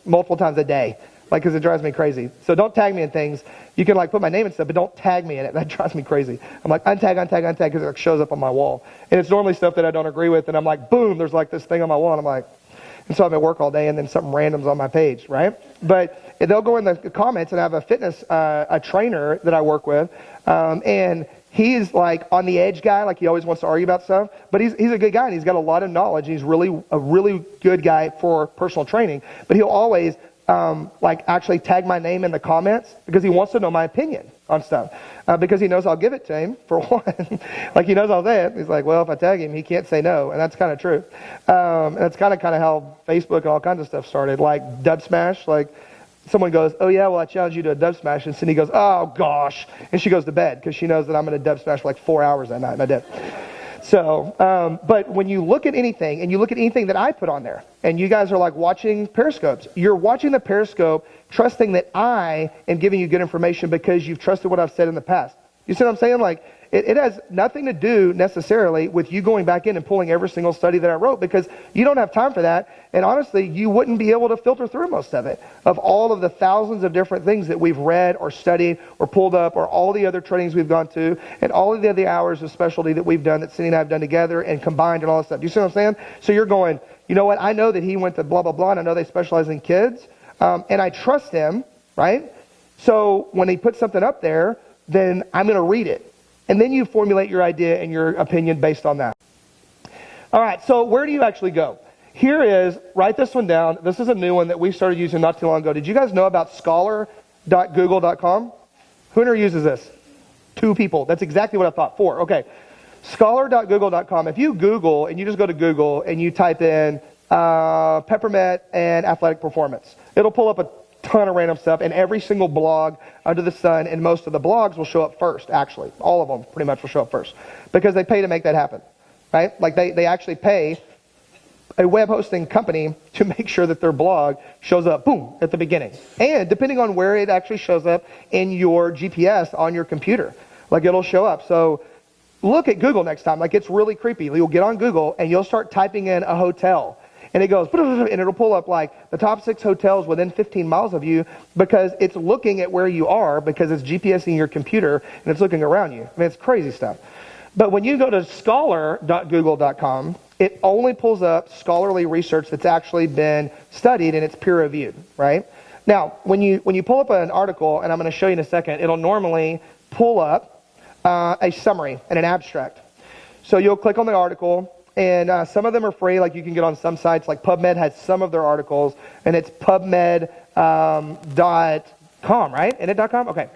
multiple times a day, because it drives me crazy. So don't tag me in things. You can put my name and stuff, but don't tag me in it. That drives me crazy. I'm like, untag, untag, untag, because it shows up on my wall. And it's normally stuff that I don't agree with, and I'm like, boom, there's this thing on my wall, and I'm like, and so I'm at work all day, and then something random's on my page, right? But they'll go in the comments, and I have a fitness, a trainer that I work with, and he's on the edge guy, he always wants to argue about stuff, but he's a good guy, and he's got a lot of knowledge, and he's a really good guy for personal training, but he'll always actually tag my name in the comments because he wants to know my opinion on stuff, because he knows I'll give it to him, for one. He knows I'll say it. He's like, well, if I tag him, he can't say no, and that's kind of true. And that's kind of how Facebook and all kinds of stuff started, Dub Smash, someone goes, oh yeah, well, I challenge you to a dub smash. And Cindy goes, oh gosh. And she goes to bed because she knows that I'm going to dub smash for 4 hours that night, and I did. So, but when you look at anything, and you look at anything that I put on there, and you guys are watching Periscopes, you're watching the Periscope trusting that I am giving you good information because you've trusted what I've said in the past. You see what I'm saying? It has nothing to do necessarily with you going back in and pulling every single study that I wrote, because you don't have time for that. And honestly, you wouldn't be able to filter through most of it, of all of the thousands of different things that we've read or studied or pulled up, or all the other trainings we've gone to, and all of the other hours of specialty that we've done, that Cindy and I have done together and combined and all that stuff. Do you see what I'm saying? So you're going, you know what? I know that he went to blah, blah, blah, and I know they specialize in kids, and I trust him, right? So when he puts something up there, then I'm going to read it. And then you formulate your idea and your opinion based on that. All right, so where do you actually go? Here is, write this one down. This is a new one that we started using not too long ago. Did you guys know about scholar.google.com? Who in here uses this? 2 people. That's exactly what I thought. 4. Okay. Scholar.google.com. If you Google, and you just go to Google and you type in peppermint and athletic performance, it'll pull up a ton of random stuff, and every single blog under the sun, and most of the blogs will show up first, actually. All of them pretty much will show up first, because they pay to make that happen, right? They actually pay a web hosting company to make sure that their blog shows up, boom, at the beginning. And depending on where it actually shows up in your GPS on your computer, it'll show up. So look at Google next time. It's really creepy. You'll get on Google, and you'll start typing in a hotel, and it goes, and it'll pull up the top 6 hotels within 15 miles of you, because it's looking at where you are, because it's GPSing your computer, and it's looking around you. I mean, it's crazy stuff. But when you go to scholar.google.com, it only pulls up scholarly research that's actually been studied, and it's peer-reviewed, right? Now, when you pull up an article, and I'm going to show you in a second, it'll normally pull up a summary and an abstract. So you'll click on the article, and some of them are free, you can get on some sites, PubMed has some of their articles, and it's PubMed.com, right? Isn't it .com? Okay.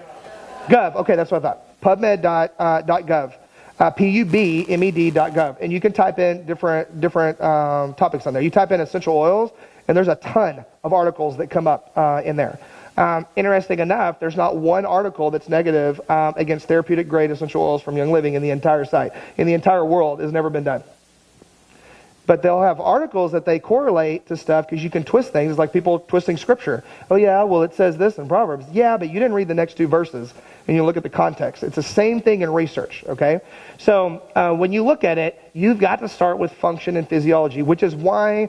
Gov, okay, that's what I thought. PubMed.gov. PUBMED.gov, and you can type in different topics on there. You type in essential oils, and there's a ton of articles that come up in there. Interesting enough, there's not one article that's negative against therapeutic grade essential oils from Young Living in the entire site. In the entire world, has never been done. But they'll have articles that they correlate to stuff because you can twist things. It's like people twisting scripture. Oh yeah, well it says this in Proverbs. Yeah, but you didn't read the next two verses and you look at the context. It's the same thing in research, okay? So when you look at it, you've got to start with function and physiology, which is why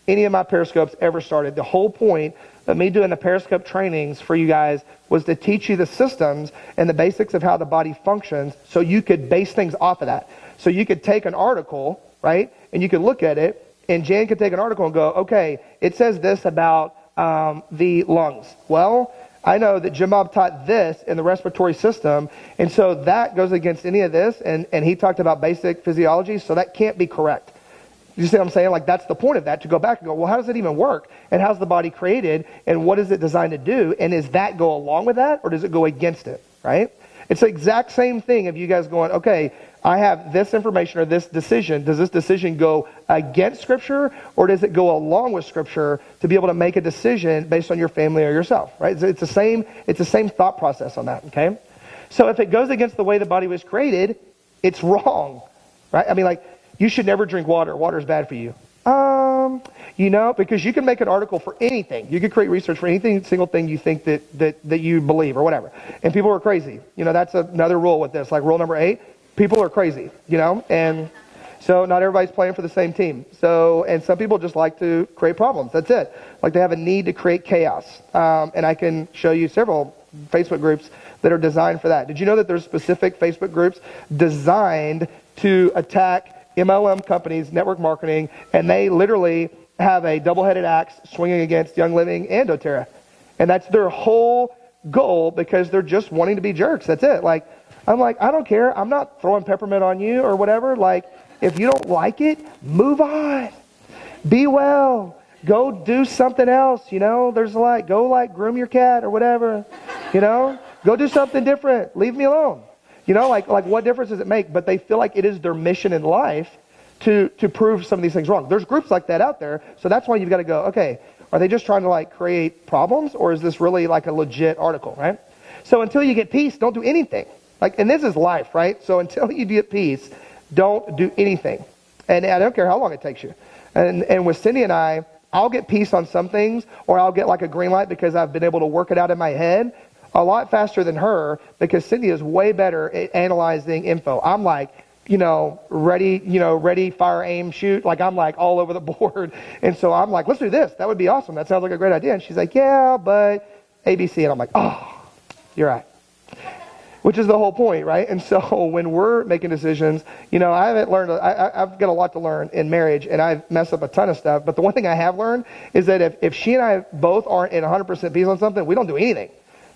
any of my Periscopes ever started. The whole point of me doing the Periscope trainings for you guys was to teach you the systems and the basics of how the body functions so you could base things off of that. So you could take an article, right, and you could look at it, and Jan could take an article and go, okay, it says this about the lungs. Well, I know that Jim Bob taught this in the respiratory system, and so that goes against any of this, and he talked about basic physiology, so that can't be correct. You see what I'm saying? Like, that's the point of that, to go back and go, well, how does it even work? And how's the body created? And what is it designed to do? And does that go along with that, or does it go against it, right? It's the exact same thing of you guys going, okay, I have this information or this decision. Does this decision go against Scripture, or does it go along with Scripture to be able to make a decision based on your family or yourself, right? It's the same thought process on that, okay? So if it goes against the way the body was created, it's wrong, right? I mean, like, you should never drink water. Water is bad for you. Because you can make an article for anything. You could create research for anything, single thing you think that you believe or whatever. And people are crazy. That's another rule with this. Like rule number 8, people are crazy, and so not everybody's playing for the same team. So, and some people just like to create problems. That's it. Like they have a need to create chaos. And I can show you several Facebook groups that are designed for that. Did you know that there's specific Facebook groups designed to attack MLM companies, network marketing, and they literally have a double-headed axe swinging against Young Living and doTERRA. And that's their whole goal because they're just wanting to be jerks. That's it. Like, I'm like, I don't care. I'm not throwing peppermint on you or whatever. Like, if you don't like it, move on. Be well. Go do something else, There's go groom your cat or whatever, Go do something different. Leave me alone. Like what difference does it make? But they feel like it is their mission in life to prove some of these things wrong. There's groups like that out there. So that's why you've got to go, okay, are they just trying to create problems, or is this really a legit article, right? So until you get peace, don't do anything. And this is life, right? So until you get peace, don't do anything. And I don't care how long it takes you. And with Cindy and I'll get peace on some things, or I'll get a green light because I've been able to work it out in my head a lot faster than her, because Cindy is way better at analyzing info. I'm ready, fire, aim, shoot. I'm all over the board. And so I'm like, let's do this. That would be awesome. That sounds like a great idea. And she's like, yeah, but ABC. And I'm like, oh, you're right. Which is the whole point, right? And so when we're making decisions, I haven't learned, I've got a lot to learn in marriage, and I've messed up a ton of stuff. But the one thing I have learned is that if she and I both aren't in 100% peace on something, we don't do anything.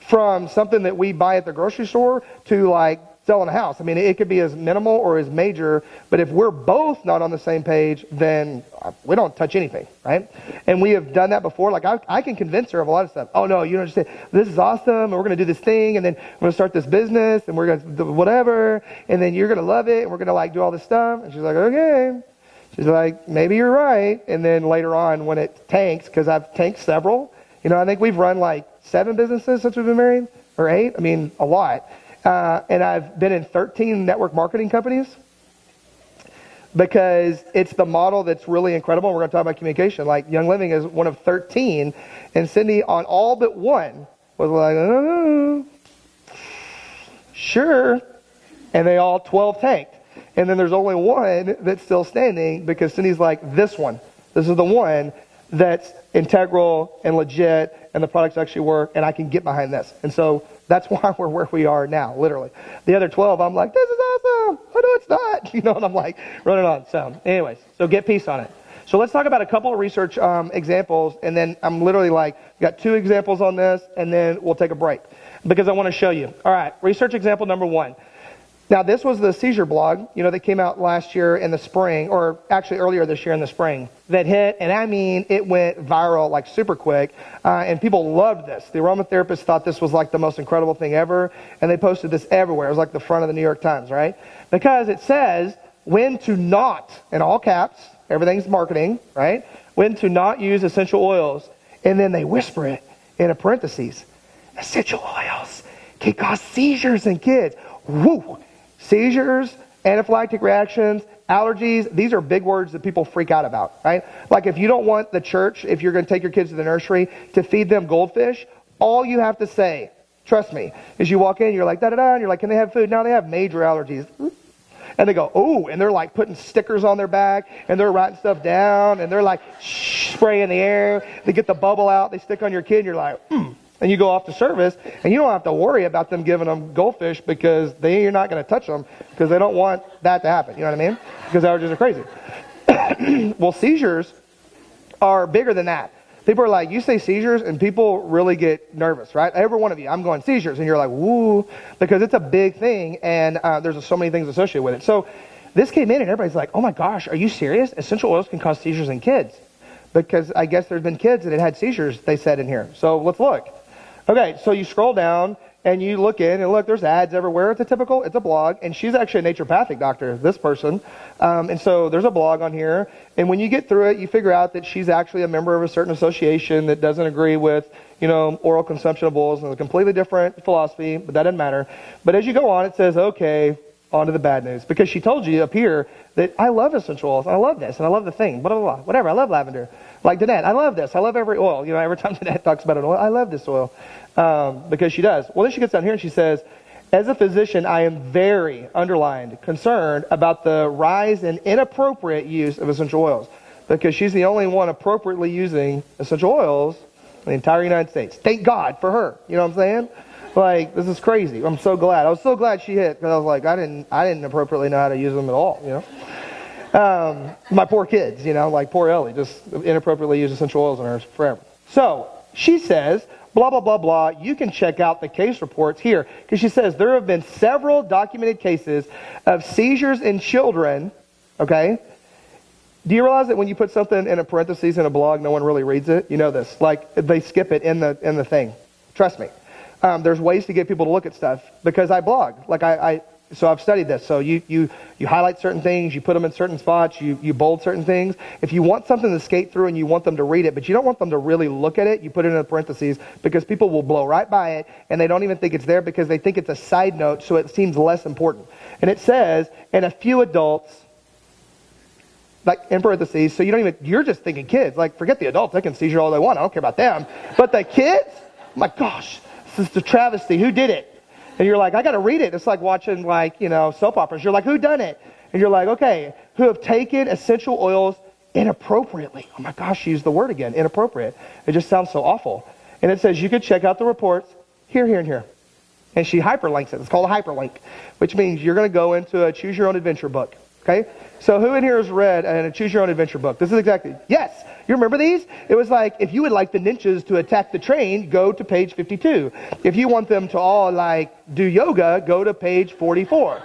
From something that we buy at the grocery store to selling a house. I mean, it could be as minimal or as major, but if we're both not on the same page, then we don't touch anything, right? And we have done that before. I can convince her of a lot of stuff. Oh no, you don't understand. This is awesome, and we're going to do this thing, and then we're going to start this business, and we're going to do whatever, and then you're going to love it, and we're going to do all this stuff. And she's like, okay. She's like, maybe you're right. And then later on, when it tanks, because I've tanked several, I think we've run 7 businesses since we've been married, or 8. I mean, a lot. And I've been in 13 network marketing companies because it's the model that's really incredible. We're going to talk about communication. Young Living is one of 13, and Cindy on all but one was like, oh, sure. And they all 12 tanked. And then there's only one that's still standing because Cindy's like, this one. This is the one that's integral and legit, and the products actually work, and I can get behind this. And so that's why we're where we are now, literally. The other 12, I'm like, this is awesome. Oh, no, it's not. And I'm running on. So anyways, so get peace on it. So let's talk about a couple of research examples, and then I'm literally got 2 examples on this, and then we'll take a break because I want to show you. All right, research example number 1. Now, this was the seizure blog, that came out last year in the spring, or actually earlier this year in the spring, that hit, and I mean, it went viral like super quick, and people loved this. The aromatherapists thought this was like the most incredible thing ever, and they posted this everywhere. It was like the front of the New York Times, right? Because it says when to not, in all caps, everything's marketing, right? When to not use essential oils, and then they whisper it in a parentheses. Essential oils can cause seizures in kids. Woo! Seizures, anaphylactic reactions, allergies, these are big words that people freak out about, right? Like if you don't want the church, if you're going to take your kids to the nursery, to feed them goldfish, all you have to say, trust me, is you walk in, you're like, da-da-da, and you're like, can they have food? No, they have major allergies. And they go, oh, and they're like putting stickers on their back, and they're writing stuff down, and they're like spraying the air. They get the bubble out, they stick on your kid, and you're like, And you go off to service, and you don't have to worry about them giving them goldfish because you're not going to touch them because they don't want that to happen. You know what I mean? Because allergies are crazy. Well, seizures are bigger than that. People are like, you say seizures, and people really get nervous, right? Every one of you, I'm going seizures, and you're like, woo, because it's a big thing, and there's so many things associated with it. So this came in, and everybody's like, oh my gosh, are you serious? Essential oils can cause seizures in kids. Because I guess there's been kids that had seizures, they said in here. So let's look. Okay, so you scroll down and you look in and look, there's ads everywhere. It's a blog, and she's actually a naturopathic doctor, this person. And so there's a blog on here, and when you get through it, you figure out that she's actually a member of a certain association that doesn't agree with, oral consumption of oils, and a completely different philosophy, but that doesn't matter. But as you go on, it says, okay, on to the bad news. Because she told you up here that I love essential oils, and I love this, and I love the thing, blah, blah, blah, whatever, I love lavender. Like Danette, I love this. I love every oil. Every time Danette talks about an oil, I love this oil. Because she does. Well, then she gets down here and she says, as a physician, I am very, underlined, concerned about the rise in inappropriate use of essential oils. Because she's the only one appropriately using essential oils in the entire United States. Thank God for her. You know what I'm saying? Like, this is crazy. I'm so glad. I was so glad she hit, because I was like, I didn't appropriately know how to use them at all, My poor kids, like poor Ellie, just inappropriately used essential oils on hers forever. So, she says, blah, blah, blah, blah, you can check out the case reports here. Because she says there have been several documented cases of seizures in children, okay? Do you realize that when you put something in a parentheses in a blog, no one really reads it? You know this. Like, they skip it in the thing. Trust me. There's ways to get people to look at stuff because I blog. Like, so I've studied this. So you highlight certain things, you put them in certain spots, you bold certain things. If you want something to skate through and you want them to read it, but you don't want them to really look at it, you put it in parentheses because people will blow right by it and they don't even think it's there because they think it's a side note, so it seems less important. And it says, and a few adults, like in parentheses, so you're just thinking kids. Like, forget the adults, they can seizure all they want, I don't care about them. But the kids, my gosh, this is the travesty. Who did it? And you're like, I got to read it. It's like watching soap operas. You're like, who done it? And you're like, okay, who have taken essential oils inappropriately. Oh my gosh, she used the word again, inappropriate. It just sounds so awful. And it says you could check out the reports here, here, and here. And she hyperlinks it. It's called a hyperlink, which means you're going to go into a choose your own adventure book. Okay? So who in here has read a choose your own adventure book? This is exactly, yes. You remember these? It was like, if you would like the ninjas to attack the train, go to page 52. If you want them to all do yoga, go to page 44.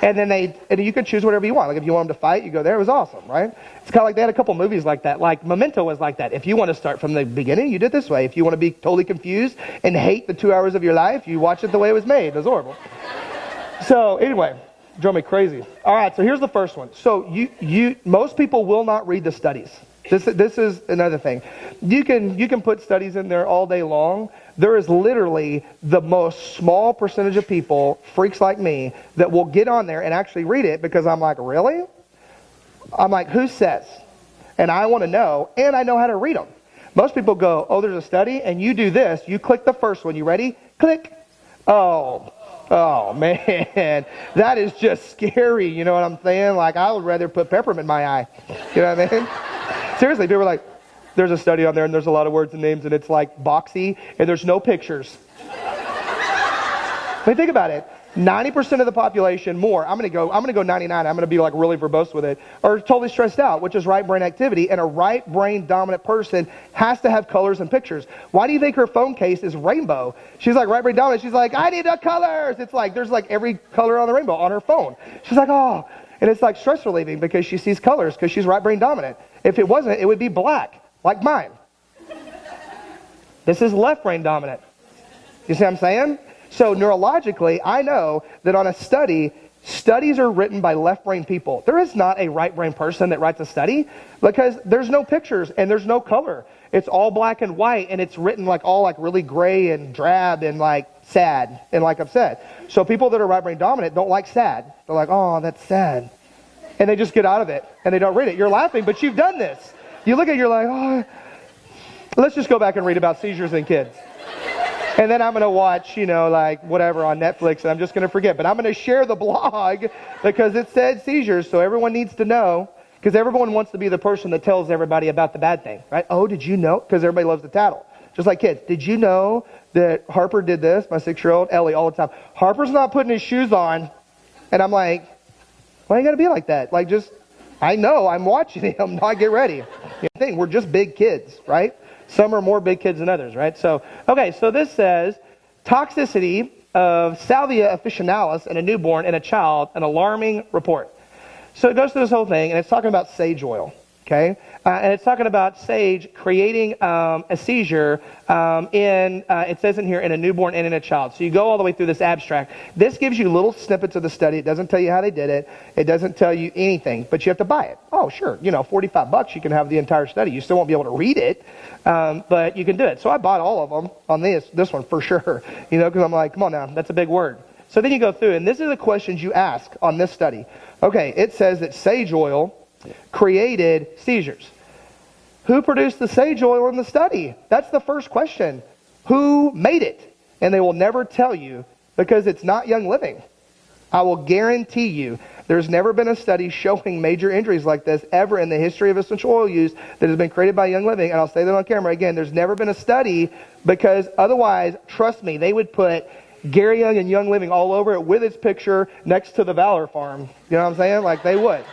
And then you can choose whatever you want. Like if you want them to fight, you go there. It was awesome, right? It's kind of like they had a couple movies like that. Like Memento was like that. If you want to start from the beginning, you did it this way. If you want to be totally confused and hate the 2 hours of your life, you watch it the way it was made. It was horrible. So anyway, drove me crazy. All right, so here's the first one. So most people will not read the studies. This is another thing. You can put studies in there all day long. There is literally the most small percentage of people, freaks like me, that will get on there and actually read it because I'm like, really? I'm like, who says? And I want to know, and I know how to read them. Most people go, oh, there's a study, and you do this. You click the first one. You ready? Click. Oh, man, that is just scary. You know what I'm saying? Like, I would rather put peppermint in my eye. You know what I mean? Seriously, people are like, there's a study on there, and there's a lot of words and names, and it's like boxy, and there's no pictures. I mean, think about it. 90% of the population, more, I'm going to go 99, I'm going to be like really verbose with it, are totally stressed out, which is right brain activity, and a right brain dominant person has to have colors and pictures. Why do you think her phone case is rainbow? She's like right brain dominant, she's like, I need the colors. It's like, there's like every color on the rainbow on her phone. She's like, oh, and it's like stress relieving because she sees colors because she's right brain dominant. If it wasn't, it would be black, like mine. This is left brain dominant. You see what I'm saying? So neurologically, I know that on a studies are written by left brain people. There is not a right brain person that writes a study because there's no pictures and there's no color. It's all black and white, and it's written like all like really gray and drab and like sad and like upset. So people that are right brain dominant don't like sad. They're like, oh, that's sad. And they just get out of it and they don't read it. You're laughing, but you've done this. You look at it, you're like, oh, let's just go back and read about seizures in kids. And then I'm going to watch, like whatever on Netflix, and I'm just going to forget. But I'm going to share the blog because it said seizures, so everyone needs to know. Because everyone wants to be the person that tells everybody about the bad thing, right? Oh, did you know? Because everybody loves to tattle. Just like kids. Did you know that Harper did this? My 6-year-old, Ellie, all the time. Harper's not putting his shoes on. And I'm like, why you got to be like that? Like I know, I'm watching him, not get ready. We're just big kids, right? Some are more big kids than others, right? So this says, toxicity of Salvia officinalis in a newborn and a child, an alarming report. So it goes through this whole thing, and it's talking about sage oil, okay? And it's talking about sage creating a seizure it says in here, in a newborn and in a child. So you go all the way through this abstract. This gives you little snippets of the study. It doesn't tell you how they did it. It doesn't tell you anything, but you have to buy it. Oh, sure. $45, you can have the entire study. You still won't be able to read it, but you can do it. So I bought all of them on this one for sure, because I'm like, come on now, that's a big word. So then you go through, and this is the questions you ask on this study. Okay, it says that sage oil created seizures. Who produced the sage oil in the study? That's the first question. Who made it? And they will never tell you because it's not Young Living. I will guarantee you there's never been a study showing major injuries like this ever in the history of essential oil use that has been created by Young Living. And I'll say that on camera again. There's never been a study because otherwise, trust me, they would put Gary Young and Young Living all over it with its picture next to the Valor Farm. You know what I'm saying? Like they would.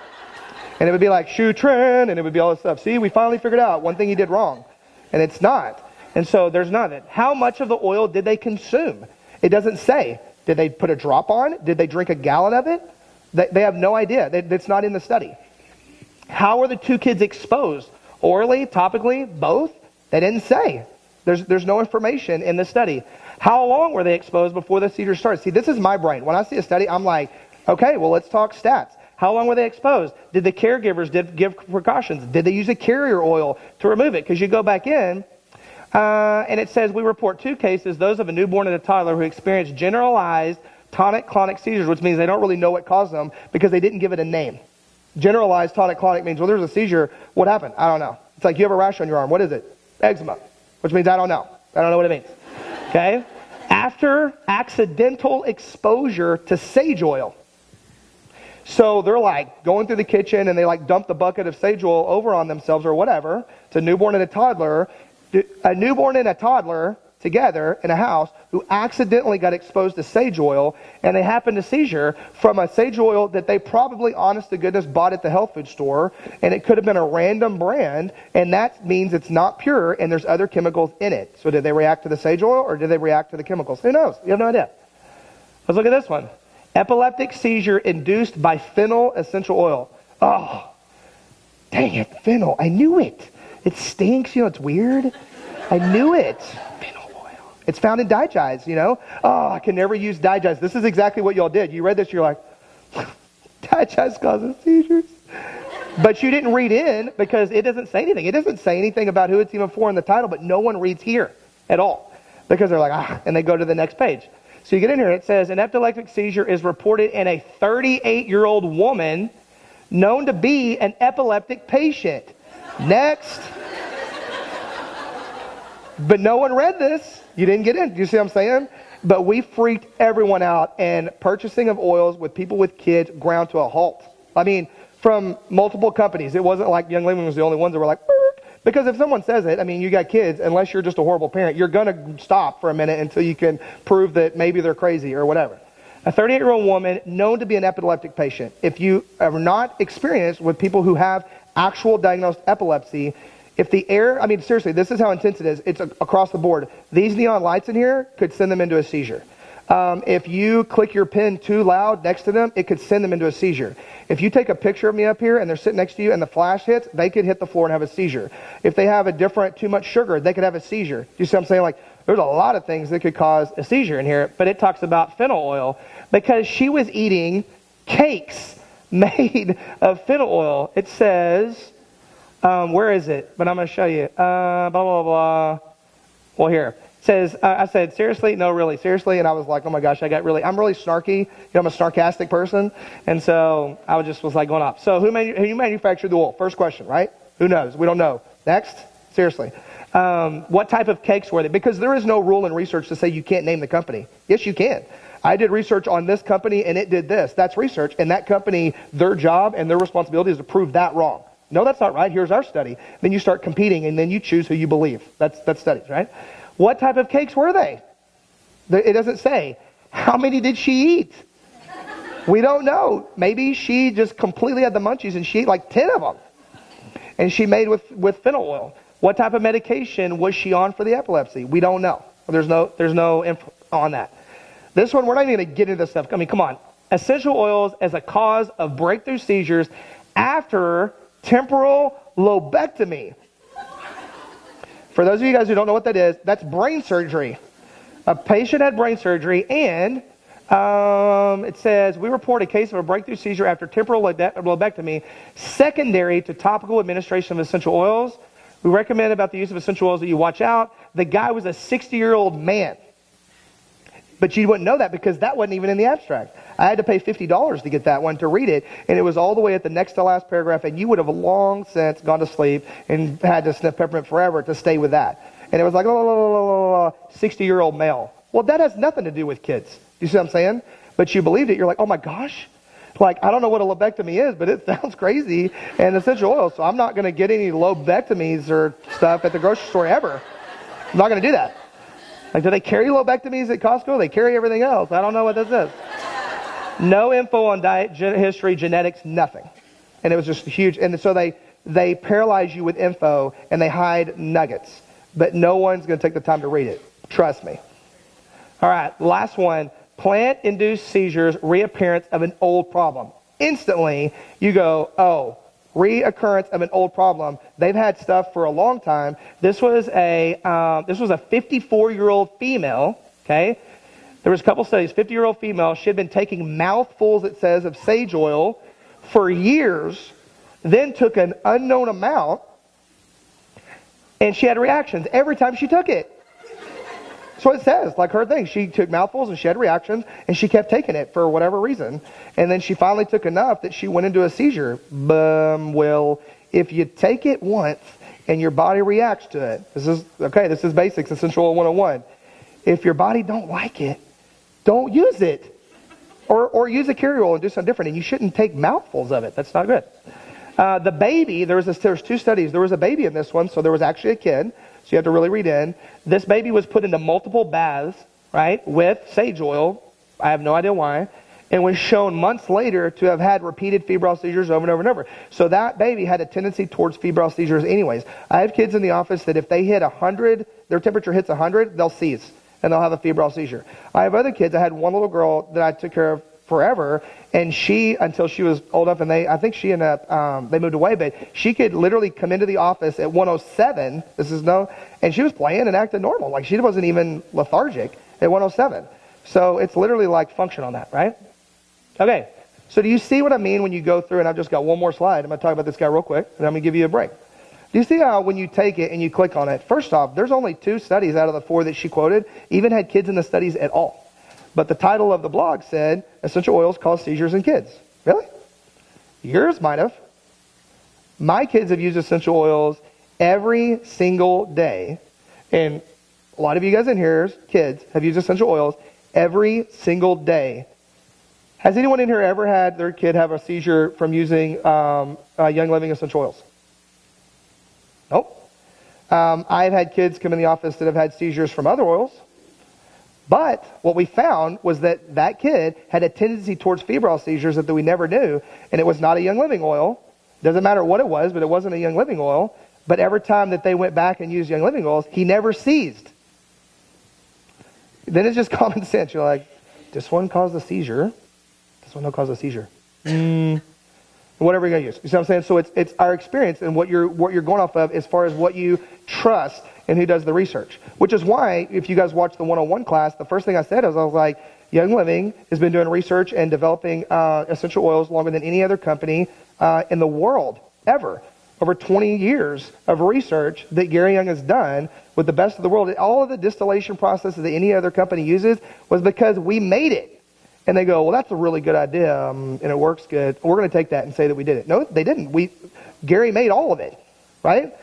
And it would be like shoe trend, and it would be all this stuff. See, we finally figured out one thing he did wrong. And it's not. And so there's none of it. How much of the oil did they consume? It doesn't say. Did they put a drop on? Did they drink a gallon of it? They have no idea. It's not in the study. How were the two kids exposed? Orally, topically, both? They didn't say. There's no information in the study. How long were they exposed before the seizure started? See, this is my brain. When I see a study, I'm like, okay, well, let's talk stats. How long were they exposed? Did the caregivers give precautions? Did they use a carrier oil to remove it? Because you go back in, and it says, we report 2 cases, those of a newborn and a toddler who experienced generalized tonic-clonic seizures, which means they don't really know what caused them because they didn't give it a name. Generalized tonic-clonic means, well, there's a seizure. What happened? I don't know. It's like you have a rash on your arm. What is it? Eczema, which means I don't know. I don't know what it means. Okay? After accidental exposure to sage oil. So they're like going through the kitchen and they like dump the bucket of sage oil over on themselves or whatever. It's a newborn and a toddler. A newborn and a toddler together in a house who accidentally got exposed to sage oil, and they happened to seizure from a sage oil that they probably, honest to goodness, bought at the health food store, and it could have been a random brand, and that means it's not pure and there's other chemicals in it. So did they react to the sage oil or did they react to the chemicals? Who knows? You have no idea. Let's look at this one. Epileptic seizure induced by fennel essential oil. Oh, dang it, fennel. I knew it. It stinks, it's weird. I knew it. Fennel oil. It's found in Digest, Oh, I can never use Digest. This is exactly what y'all did. You read this, you're like, Digest causes seizures. But you didn't read in because it doesn't say anything. It doesn't say anything about who it's even for in the title, but no one reads here at all. Because they're like, and they go to the next page. So you get in here, it says, an epileptic seizure is reported in a 38-year-old woman known to be an epileptic patient. Next. But no one read this. You didn't get in. You see what I'm saying? But we freaked everyone out, and purchasing of oils with people with kids ground to a halt. I mean, from multiple companies. It wasn't like Young Living was the only ones that were like, because if someone says it, you got kids, unless you're just a horrible parent, you're going to stop for a minute until you can prove that maybe they're crazy or whatever. A 38-year-old woman known to be an epileptic patient. If you are not experienced with people who have actual diagnosed epilepsy, if the air, I mean, seriously, this is how intense it is. It's across the board. These neon lights in here could send them into a seizure. If you click your pen too loud next to them, it could send them into a seizure. If you take a picture of me up here and they're sitting next to you and the flash hits, they could hit the floor and have a seizure. If they have too much sugar, they could have a seizure. Do you see what I'm saying? Like, there's a lot of things that could cause a seizure in here, but it talks about fennel oil because she was eating cakes made of fennel oil. It says, where is it? But I'm going to show you. Blah, blah, blah. Well, here. Says, I said, seriously? No, really, seriously? And I was like, oh my gosh, I'm really snarky. You know, I'm a sarcastic person. And so I was like going off. So who manufactured the oil? First question, right? Who knows? We don't know. Next? Seriously. What type of cakes were they? Because there is no rule in research to say you can't name the company. Yes, you can. I did research on this company and it did this. That's research. And that company, their job and their responsibility is to prove that wrong. No, that's not right. Here's our study. Then you start competing and then you choose who you believe. That's studies, right? What type of cakes were they? It doesn't say. How many did she eat? We don't know. Maybe she just completely had the munchies and she ate like 10 of them. And she made with fennel oil. What type of medication was she on for the epilepsy? We don't know. There's no info on that. This one, we're not even going to get into this stuff. I mean, come on. Essential oils as a cause of breakthrough seizures after temporal lobectomy. For those of you guys who don't know what that is, that's brain surgery. A patient had brain surgery, and it says, we report a case of a breakthrough seizure after temporal lobectomy secondary to topical administration of essential oils. We recommend about the use of essential oils that you watch out. The guy was a 60-year-old man. But you wouldn't know that because that wasn't even in the abstract. I had to pay $50 to get that one to read it, and it was all the way at the next to last paragraph, and you would have long since gone to sleep and had to sniff peppermint forever to stay with that. And it was like, 60-year-old male. Well, that has nothing to do with kids. You see what I'm saying? But you believed it. You're like, oh my gosh. Like, I don't know what a lobectomy is, but it sounds crazy and essential oil, so I'm not going to get any lobectomies or stuff at the grocery store ever. I'm not going to do that. Like, do they carry lobectomies at Costco? They carry everything else. I don't know what this is. No info on diet, history, genetics, nothing. And it was just huge. And so they paralyze you with info and they hide nuggets. But no one's going to take the time to read it. Trust me. All right, last one. Plant-induced seizures, reappearance of an old problem. Instantly, you go, oh, reoccurrence of an old problem. They've had stuff for a long time. This was a 54-year-old female, okay? There was a couple studies. 50-year-old female. She had been taking mouthfuls, it says, of sage oil for years, then took an unknown amount, and she had reactions every time she took it. That's what it says, like her thing. She took mouthfuls and she had reactions, and she kept taking it for whatever reason. And then she finally took enough that she went into a seizure. Well, if you take it once and your body reacts to it, this is basics, Essential Oil 101. If your body don't like it, don't use it. Or use a carrier oil and do something different. And you shouldn't take mouthfuls of it. That's not good. The baby, there's two studies. There was a baby in this one, so there was actually a kid. So you have to really read in. This baby was put into multiple baths, right, with sage oil. I have no idea why. And was shown months later to have had repeated febrile seizures over and over and over. So that baby had a tendency towards febrile seizures anyways. I have kids in the office that if they hit 100, their temperature hits 100, they'll seize. And they'll have a febrile seizure. I have other kids. I had one little girl that I took care of forever, and she, until she was old enough, and I think she ended up, they moved away, but she could literally come into the office at 107, and she was playing and acting normal, like she wasn't even lethargic at 107. So it's literally like function on that, right? Okay, so do you see what I mean when you go through, and I've just got one more slide, I'm going to talk about this guy real quick, and I'm going to give you a break. Do you see how when you take it and you click on it, first off, there's only 2 studies out of the 4 that she quoted, even had kids in the studies at all. But the title of the blog said, essential oils cause seizures in kids. Really? Yours might have. My kids have used essential oils every single day. And a lot of you guys in here, kids, have used essential oils every single day. Has anyone in here ever had their kid have a seizure from using Young Living essential oils? Nope. I've had kids come in the office that have had seizures from other oils. But what we found was that that kid had a tendency towards febrile seizures that we never knew, and it was not a Young Living oil. Doesn't matter what it was, but it wasn't a Young Living oil. But every time that they went back and used Young Living oils, he never seized. Then it's just common sense. You're like, this one caused a seizure. This one don't cause a seizure. Whatever you're going to use. You see what I'm saying? So it's our experience and what you're going off of as far as what you trust and who does the research. Which is why, if you guys watch the 101 class, the first thing I said was, I was like, Young Living has been doing research and developing essential oils longer than any other company in the world, ever. Over 20 years of research that Gary Young has done with the best of the world. All of the distillation processes that any other company uses was because we made it. And they go, well, that's a really good idea, and it works good. We're going to take that and say that we did it. No, they didn't. Gary made all of it, right?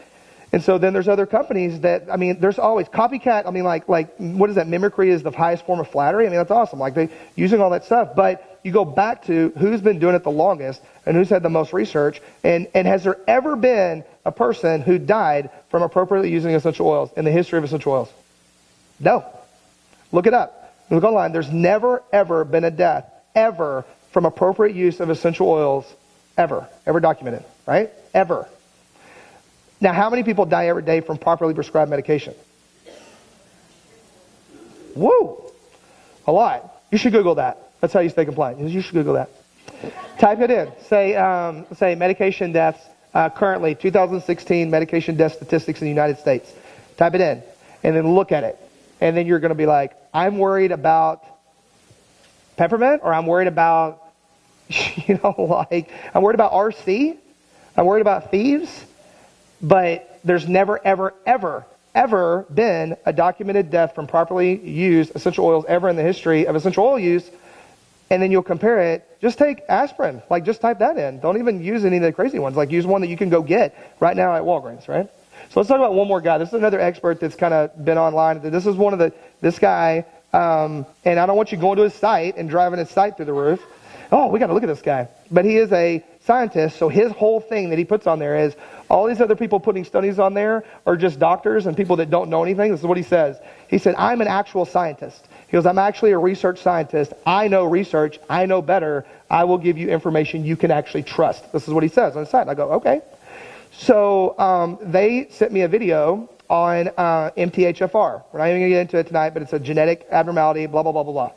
And so then there's other companies that, I mean, there's always copycat. I mean, like what is that? Mimicry is the highest form of flattery. I mean, that's awesome. Like they using all that stuff. But you go back to who's been doing it the longest and who's had the most research. And has there ever been a person who died from appropriately using essential oils in the history of essential oils? No. Look it up. Look online. There's never, ever been a death, ever, from appropriate use of essential oils, ever documented, right? Ever. Now, how many people die every day from properly prescribed medication? Woo! A lot. You should Google that. That's how you stay compliant. You should Google that. Type it in. Say medication deaths, currently, 2016 medication death statistics in the United States. Type it in, and then look at it. And then you're going to be like, I'm worried about peppermint, or I'm worried about, I'm worried about RC. I'm worried about thieves. But there's never, ever, ever, ever been a documented death from properly used essential oils ever in the history of essential oil use. And then you'll compare it. Just take aspirin. Like, just type that in. Don't even use any of the crazy ones. Like, use one that you can go get right now at Walgreens, right? So let's talk about one more guy. This is another expert that's kind of been online. This is this guy, and I don't want you going to his site and driving his site through the roof. Oh, we got to look at this guy. But he is a scientist, so his whole thing that he puts on there is all these other people putting studies on there are just doctors and people that don't know anything. This is what he says. He said, I'm an actual scientist. He goes, I'm actually a research scientist. I know research. I know better. I will give you information you can actually trust. This is what he says on his site. And I go, okay. So they sent me a video on MTHFR. We're not even going to get into it tonight, but it's a genetic abnormality, blah, blah, blah, blah, blah.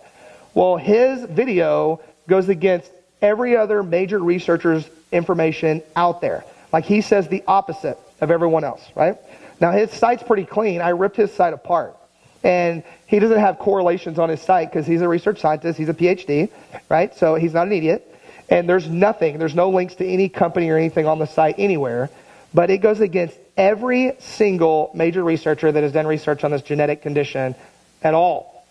Well, his video goes against every other major researcher's information out there. Like, he says the opposite of everyone else, right? Now, his site's pretty clean. I ripped his site apart. And he doesn't have correlations on his site because he's a research scientist. He's a PhD, right? So he's not an idiot. And there's no links to any company or anything on the site anywhere. But it goes against every single major researcher that has done research on this genetic condition at all.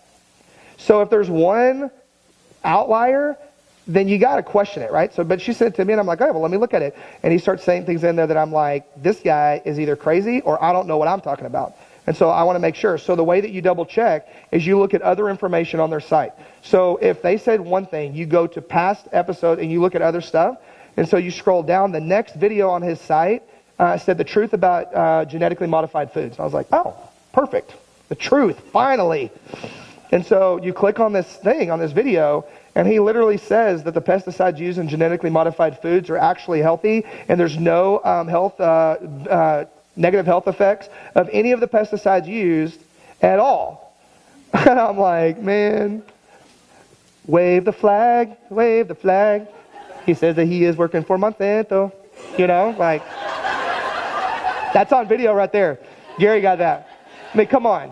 So if there's one outlier, then you got to question it, right? So, but she said to me, and I'm like, all right, well, let me look at it. And he starts saying things in there that I'm like, this guy is either crazy or I don't know what I'm talking about. And so I want to make sure. So the way that you double check is you look at other information on their site. So if they said one thing, you go to past episode and you look at other stuff. And so you scroll down. The next video on his site said the truth about genetically modified foods. I was like, oh, perfect. The truth, finally. And so you click on this thing, on this video, and he literally says that the pesticides used in genetically modified foods are actually healthy, and there's no negative health effects of any of the pesticides used at all. And I'm like, man, wave the flag, wave the flag. He says that he is working for Monsanto. Like, that's on video right there. Gary got that. I mean, come on.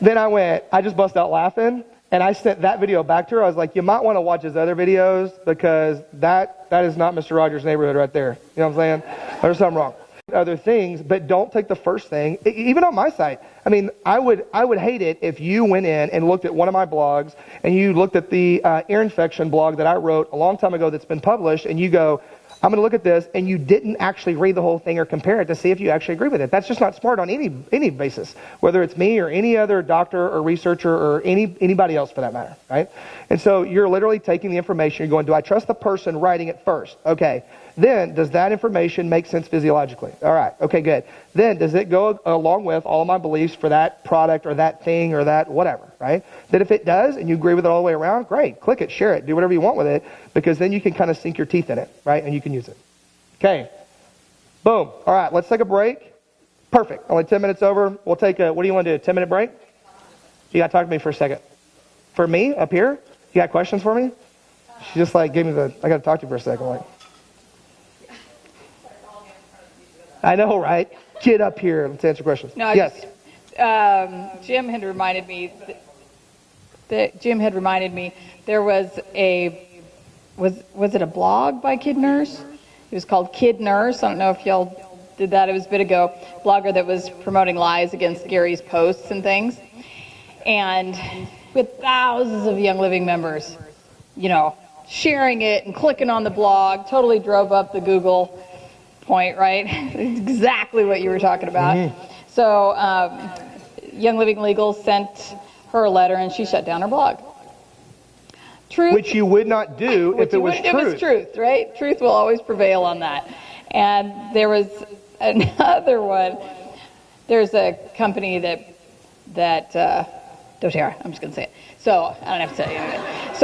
Then I just bust out laughing, and I sent that video back to her. I was like, you might want to watch his other videos because that is not Mr. Rogers' neighborhood right there. You know what I'm saying? There's something wrong. Other things, but don't take the first thing. Even on my site, I mean, I would hate it if you went in and looked at one of my blogs and you looked at the ear infection blog that I wrote a long time ago that's been published, and you go, I'm going to look at this, and you didn't actually read the whole thing or compare it to see if you actually agree with it. That's just not smart on any basis, whether it's me or any other doctor or researcher or anybody else for that matter, right? And so you're literally taking the information, you're going, do I trust the person writing it first? Okay. Then, does that information make sense physiologically? All right. Okay, good. Then, does it go along with all of my beliefs for that product or that thing or that whatever, right? Then if it does and you agree with it all the way around, great. Click it, share it, do whatever you want with it, because then you can kind of sink your teeth in it, right? And you can use it. Okay. Boom. All right, let's take a break. Perfect. Only 10 minutes over. We'll take a, what do you want to do, a 10-minute break? You got to talk to me for a second. For me, up here? You got questions for me? She just like gave me the, I got to talk to you for a second. Like, I know, right? Get up here. Let's answer questions. No, yes. Jim had reminded me there was was it a blog by Kid Nurse? It was called Kid Nurse. I don't know if y'all did that. It was a bit ago. Blogger that was promoting lies against Gary's posts and things. And with thousands of Young Living members, you know, sharing it and clicking on the blog, totally drove up the Google point, right? Exactly what you were talking about. Mm-hmm. So Young Living Legal sent her a letter and she shut down her blog. Truth, which you would not do if it was truth. It was truth, right? Truth will always prevail on that. And there was another one. There's a company that doTERRA, I'm just going to say it. So I don't have to tell you anything.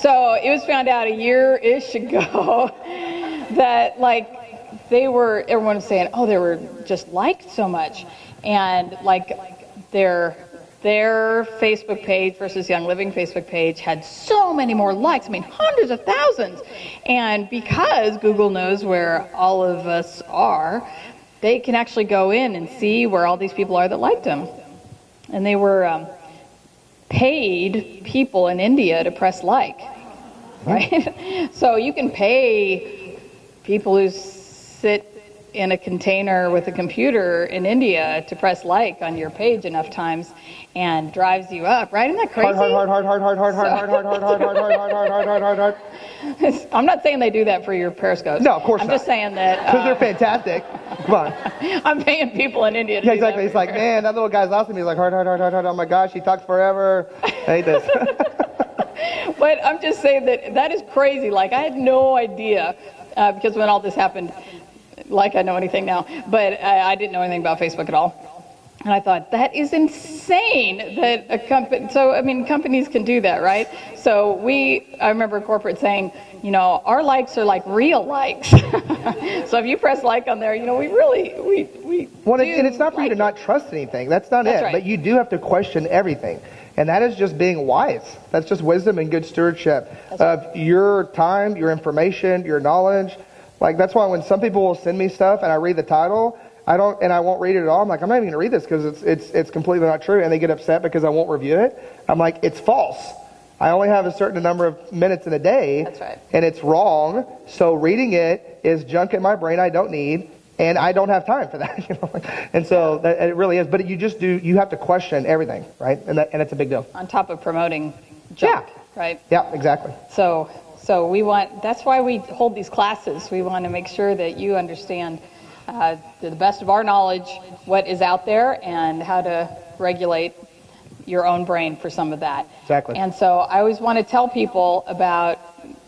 So it was found out a year-ish ago that like everyone was saying, oh, they were just liked so much, and like their Facebook page versus Young Living Facebook page had so many more likes. I mean, hundreds of thousands. And because Google knows where all of us are, they can actually go in and see where all these people are that liked them. And they were paid people in India to press like, right? So you can pay people who sit in a container with a computer in India to press like on your page enough times and drives you up, right? Isn't that crazy? Hard. I'm not saying they do that for your Periscopes. No, of course not. I'm just saying that because they're fantastic. Come on. I'm paying people in India to yeah, do exactly. That. It's like, man, that little guy's awesome. He's like, hard. Oh my gosh, he talks forever. I hate this. But I'm just saying that is crazy. Like, I had no idea because when all this happened, like I know anything now, but I didn't know anything about Facebook at all. And I thought, that is insane that a company, so I mean, companies can do that, right? So I remember corporate saying, you know, our likes are like real likes. So if you press like on there, you know, we well, and it's not for you to not trust anything. That's not it. Right. But you do have to question everything. And that is just being wise. That's just wisdom and good stewardship of your time, your information, your knowledge. Like, that's why when some people will send me stuff and I read the title, I won't read it at all. I'm like, I'm not even going to read this because it's completely not true. And they get upset because I won't review it. I'm like, it's false. I only have a certain number of minutes in a day. That's right. And it's wrong. So reading it is junk in my brain I don't need. And I don't have time for that. You know? And so it really is. But you have to question everything, right? And it's a big deal. On top of promoting junk, right? Yeah, exactly. So that's why we hold these classes. We want to make sure that you understand to the best of our knowledge what is out there and how to regulate your own brain for some of that. Exactly. And so I always want to tell people about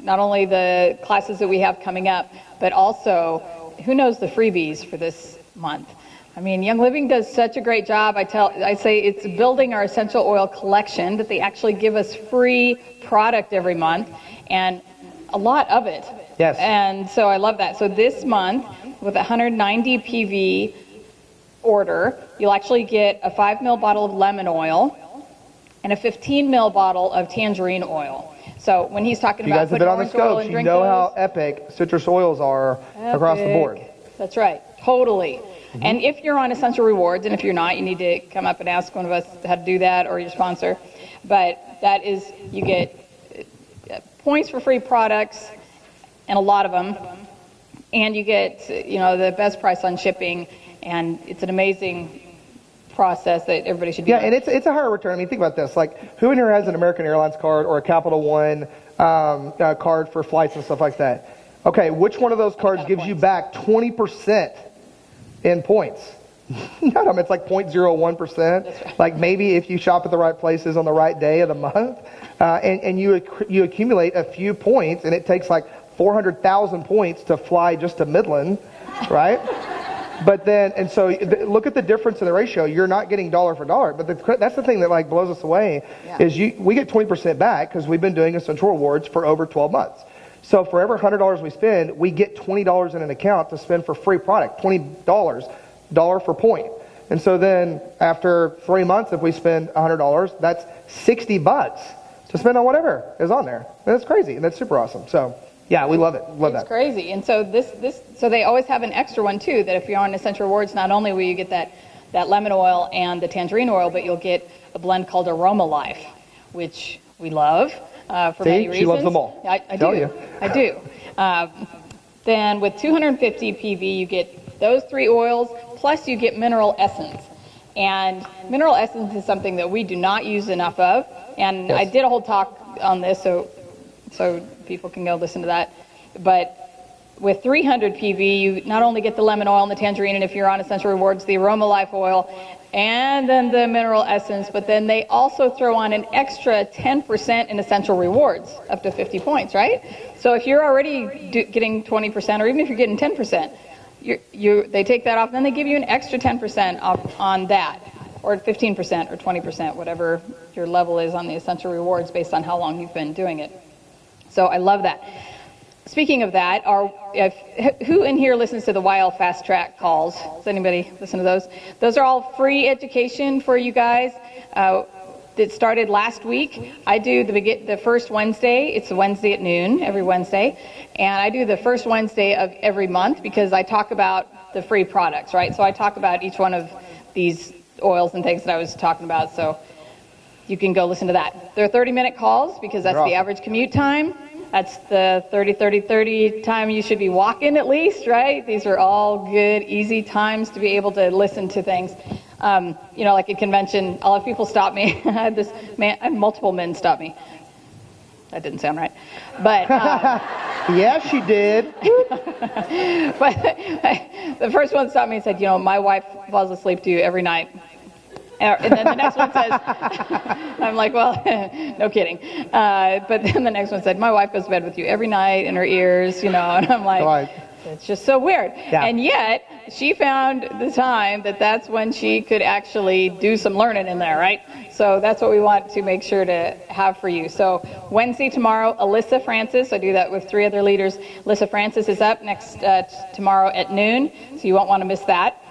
not only the classes that we have coming up, but also who knows the freebies for this month. I mean, Young Living does such a great job. I say it's building our essential oil collection, that they actually give us free product every month, and a lot of it. Yes. And so I love that. So this month, with a 190 PV order, you'll actually get a 5 ml bottle of lemon oil and a 15 ml bottle of tangerine oil. So when he's talking about putting orange oil in drink, you know how epic citrus oils are across the board. That's right, totally. Mm-hmm. And if you're on Essential Rewards, and if you're not, you need to come up and ask one of us how to do that, or your sponsor. But that is, you get points for free products, and a lot of them, and you get, you know, the best price on shipping, and it's an amazing process that everybody should do. Yeah, and it's a higher return. I mean, think about this. Like, who in here has an American Airlines card or a Capital One card for flights and stuff like that? Okay, which one of those cards gives you back 20% in points? None of them. It's like 0.01%. Right. Like, maybe if you shop at the right places on the right day of the month, and you accumulate a few points, and it takes like 400,000 points to fly just to Midland, right? But then, and so look at the difference in the ratio. You're not getting dollar for dollar. But that's the thing that like blows us away is we get 20% back because we've been doing Essential Rewards for over 12 months. So for every $100 we spend, we get $20 in an account to spend for free product. $20, dollar for point. And so then after 3 months, if we spend $100, that's $60 to spend on whatever is on there. And that's crazy. And that's super awesome. So yeah, we love it. Love that. It's crazy. And so so they always have an extra one too, that if you're on Essential Rewards, not only will you get that lemon oil and the tangerine oil, but you'll get a blend called Aroma Life, which we love for many reasons. She loves them all. I do. I do. Then with 250 PV, you get those 3 oils, plus you get mineral essence. And mineral essence is something that we do not use enough of. And I did a whole talk on this, so people can go listen to that. But with 300 PV, you not only get the lemon oil and the tangerine, and if you're on Essential Rewards, the Aroma Life oil, and then the mineral essence, but then they also throw on an extra 10% in Essential Rewards, up to 50 points, right? So if you're already getting 20%, or even if you're getting 10%, they take that off, and then they give you an extra 10% off on that, or 15% or 20%, whatever your level is on the Essential Rewards based on how long you've been doing it. So I love that. Speaking of that, who in here listens to the YL Fast Track calls? Does anybody listen to those? Those are all free education for you guys. It started last week. I do the first Wednesday. It's a Wednesday at noon, every Wednesday. And I do the first Wednesday of every month because I talk about the free products, right? So I talk about each one of these oils and things that I was talking about. So you can go listen to that. They're 30-minute calls because that's the average commute time. That's the 30 time you should be walking at least, right? These are all good, easy times to be able to listen to things. Like at convention, I'll have people stop me. I had multiple men stop me. That didn't sound right. But yes, she did. But the first one stopped me and said, my wife falls asleep to you every night. And then the next one says, I'm like, well, no kidding. But then the next one said, my wife goes to bed with you every night in her ears, and I'm like, it's just so weird. Yeah. And yet, she found the time that's when she could actually do some learning in there, right? So that's what we want to make sure to have for you. So Wednesday tomorrow, Alyssa Francis, I do that with 3 other leaders. Alyssa Francis is up next tomorrow at noon, so you won't want to miss that.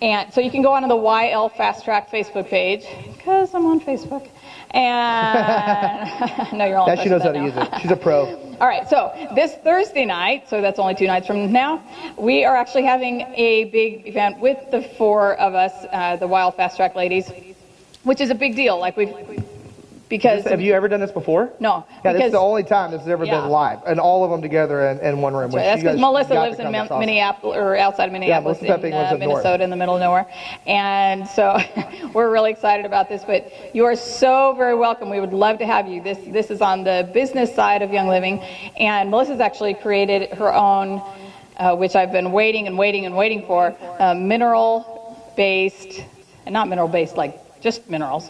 And so you can go onto the YL Fast Track Facebook page, because I'm on Facebook. And no, you're only she knows how to use it. She's a pro. All right, so this Thursday night, so that's only 2 nights from now, we are actually having a big event with the 4 of us, the YL Fast Track ladies, which is a big deal. Because have you ever done this before? No. Yeah, this is the only time this has ever been live, and all of them together in one room. That's because Melissa lives in Minneapolis, or outside of Minneapolis, in Minnesota, in the middle of nowhere. And so we're really excited about this. But you are so very welcome. We would love to have you. This is on the business side of Young Living, and Melissa's actually created her own, which I've been waiting for, mineral-based, and not mineral-based like just minerals,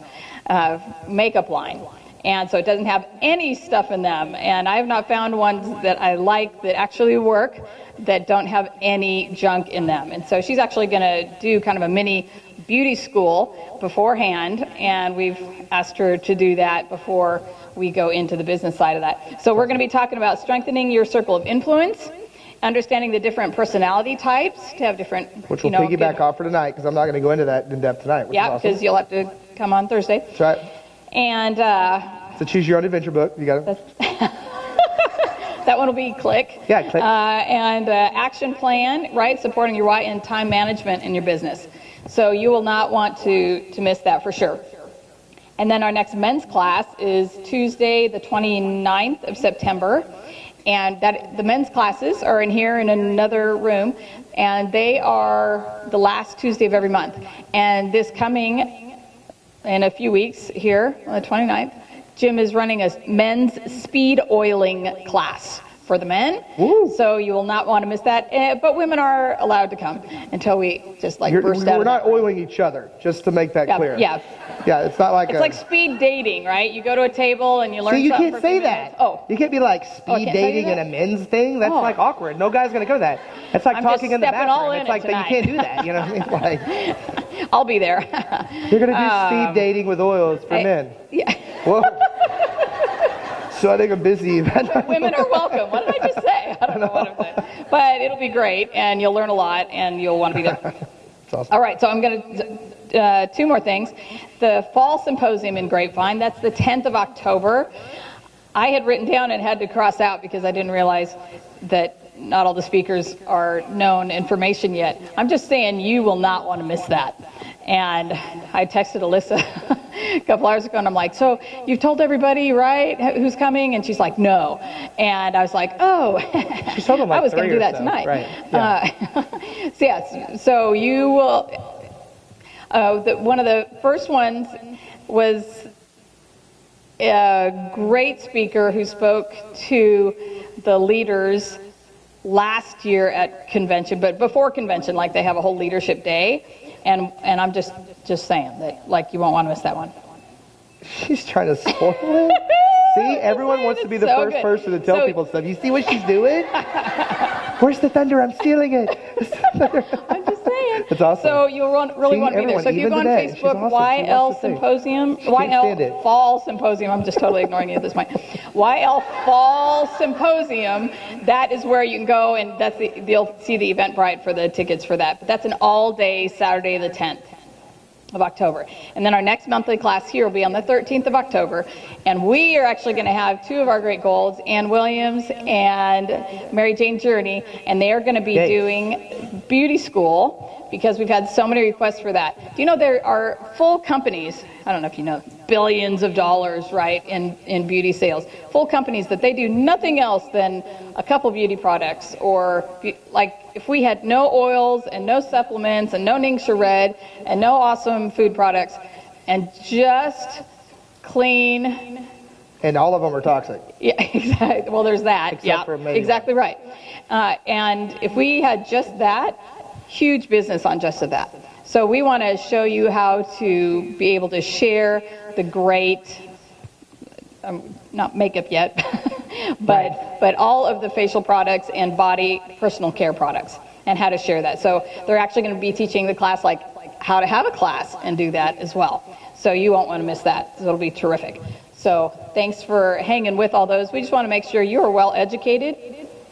makeup line. And so it doesn't have any stuff in them. And I have not found ones that I like that actually work that don't have any junk in them. And so she's actually going to do kind of a mini beauty school beforehand. And we've asked her to do that before we go into the business side of that. So we're going to be talking about strengthening your circle of influence, understanding the different personality types to have different... Which will piggyback off for tonight, because I'm not going to go into that in depth tonight. Yeah, because you'll have to come on Thursday. That's right. And so choose your own adventure book. You got it. That one will be Click. Yeah, Click. And action plan, right? Supporting your why and time management in your business. So you will not want to miss that for sure. And then our next men's class is Tuesday, the 29th of September. And the men's classes are in here in another room, and they are the last Tuesday of every month. And this coming in a few weeks here on the 29th, Jim is running a men's speed oiling class for the men. Woo. So you will not want to miss that. But women are allowed to come until we just like burst out. We're not oiling each other, just to make that clear. Yeah. Yeah, it's not like It's like speed dating, right? You go to a table and you learn See, you something can't for a few say that. minutes. Oh. You can't be like I speed can't tell you dating in that? a men's thing. That's Oh. like awkward. No guy's going to go to that. It's like I'm talking just in the stepping all bathroom. in It's like it that. You can't do that. You know what I mean? Like, I'll be there. you're going to do speed dating with oils for men. Yeah. Whoa. So I think I'm busy. Women are welcome. What did I just say? I don't know what I'm saying. But it'll be great, and you'll learn a lot, and you'll want to be there. That's awesome. All right, so I'm going to, two more things. The Fall Symposium in Grapevine, that's the 10th of October. I had written down and had to cross out because I didn't realize that not all the speakers are known information yet. I'm just saying you will not want to miss that. And I texted Alyssa a couple hours ago, and I'm like, so you've told everybody, right, who's coming? And she's like, no. And I was like, oh, She's told them like I was going to do that so. tonight. Right. Yeah. So, yes, so you will, one of the first ones was a great speaker who spoke to the leaders last year at convention, but before convention, like they have a whole leadership day. And I'm just saying that, like, you won't want to miss that one. She's trying to spoil it. See, everyone wants to be the so first good. person to tell So- people stuff. You see what she's doing? Where's the thunder? I'm stealing it. I'm just saying. It's awesome. So you'll really See, want to be there. everyone, So if you even go on today, she's Facebook, awesome. She YL wants to sing. Symposium, can't stand YL it. Fall Symposium, I'm just totally ignoring you at this point. YL Fall Symposium, that is where you can go, and that's you'll see the Eventbrite for the tickets for that. But that's an all-day Saturday the 10th of October. And then our next monthly class here will be on the 13th of October. And we are actually going to have two of our great golds, Ann Williams and Mary Jane Journey, and they are going to be Yay. doing beauty school because we've had so many requests for that. Do you know there are full companies, I don't know if you know, billions of dollars, right, in beauty sales, full companies that they do nothing else than a couple beauty products, or like if we had no oils and no supplements and no Ningxia Red and no awesome food products and just clean. And all of them are toxic. Yeah, exactly. Well, there's that. Except for maybe exactly right. And if we had just that, huge business on just of that. So we want to show you how to be able to share the great, not makeup yet, but all of the facial products and body personal care products and how to share that. So they're actually going to be teaching the class like how to have a class and do that as well. So you won't want to miss that. It'll be terrific. So thanks for hanging with all those. We just want to make sure you are well educated,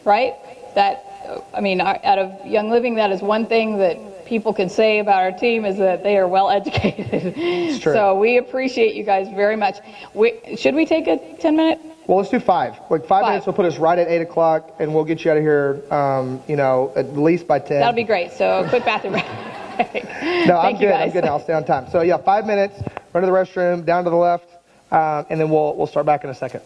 right? That, I mean, out of Young Living, that is one thing that people can say about our team is that they are well educated. It's true. So we appreciate you guys very much. Should we take a 10-minute? Well, let's do 5. Like 5 minutes will put us right at 8 o'clock, and we'll get you out of here, at least by 10. That'll be great. So quick bathroom break. No, I'm Thank you, good. guys. I'm good. I'll stay on time. So, yeah, 5 minutes, run to the restroom, down to the left, and then we'll start back in a second.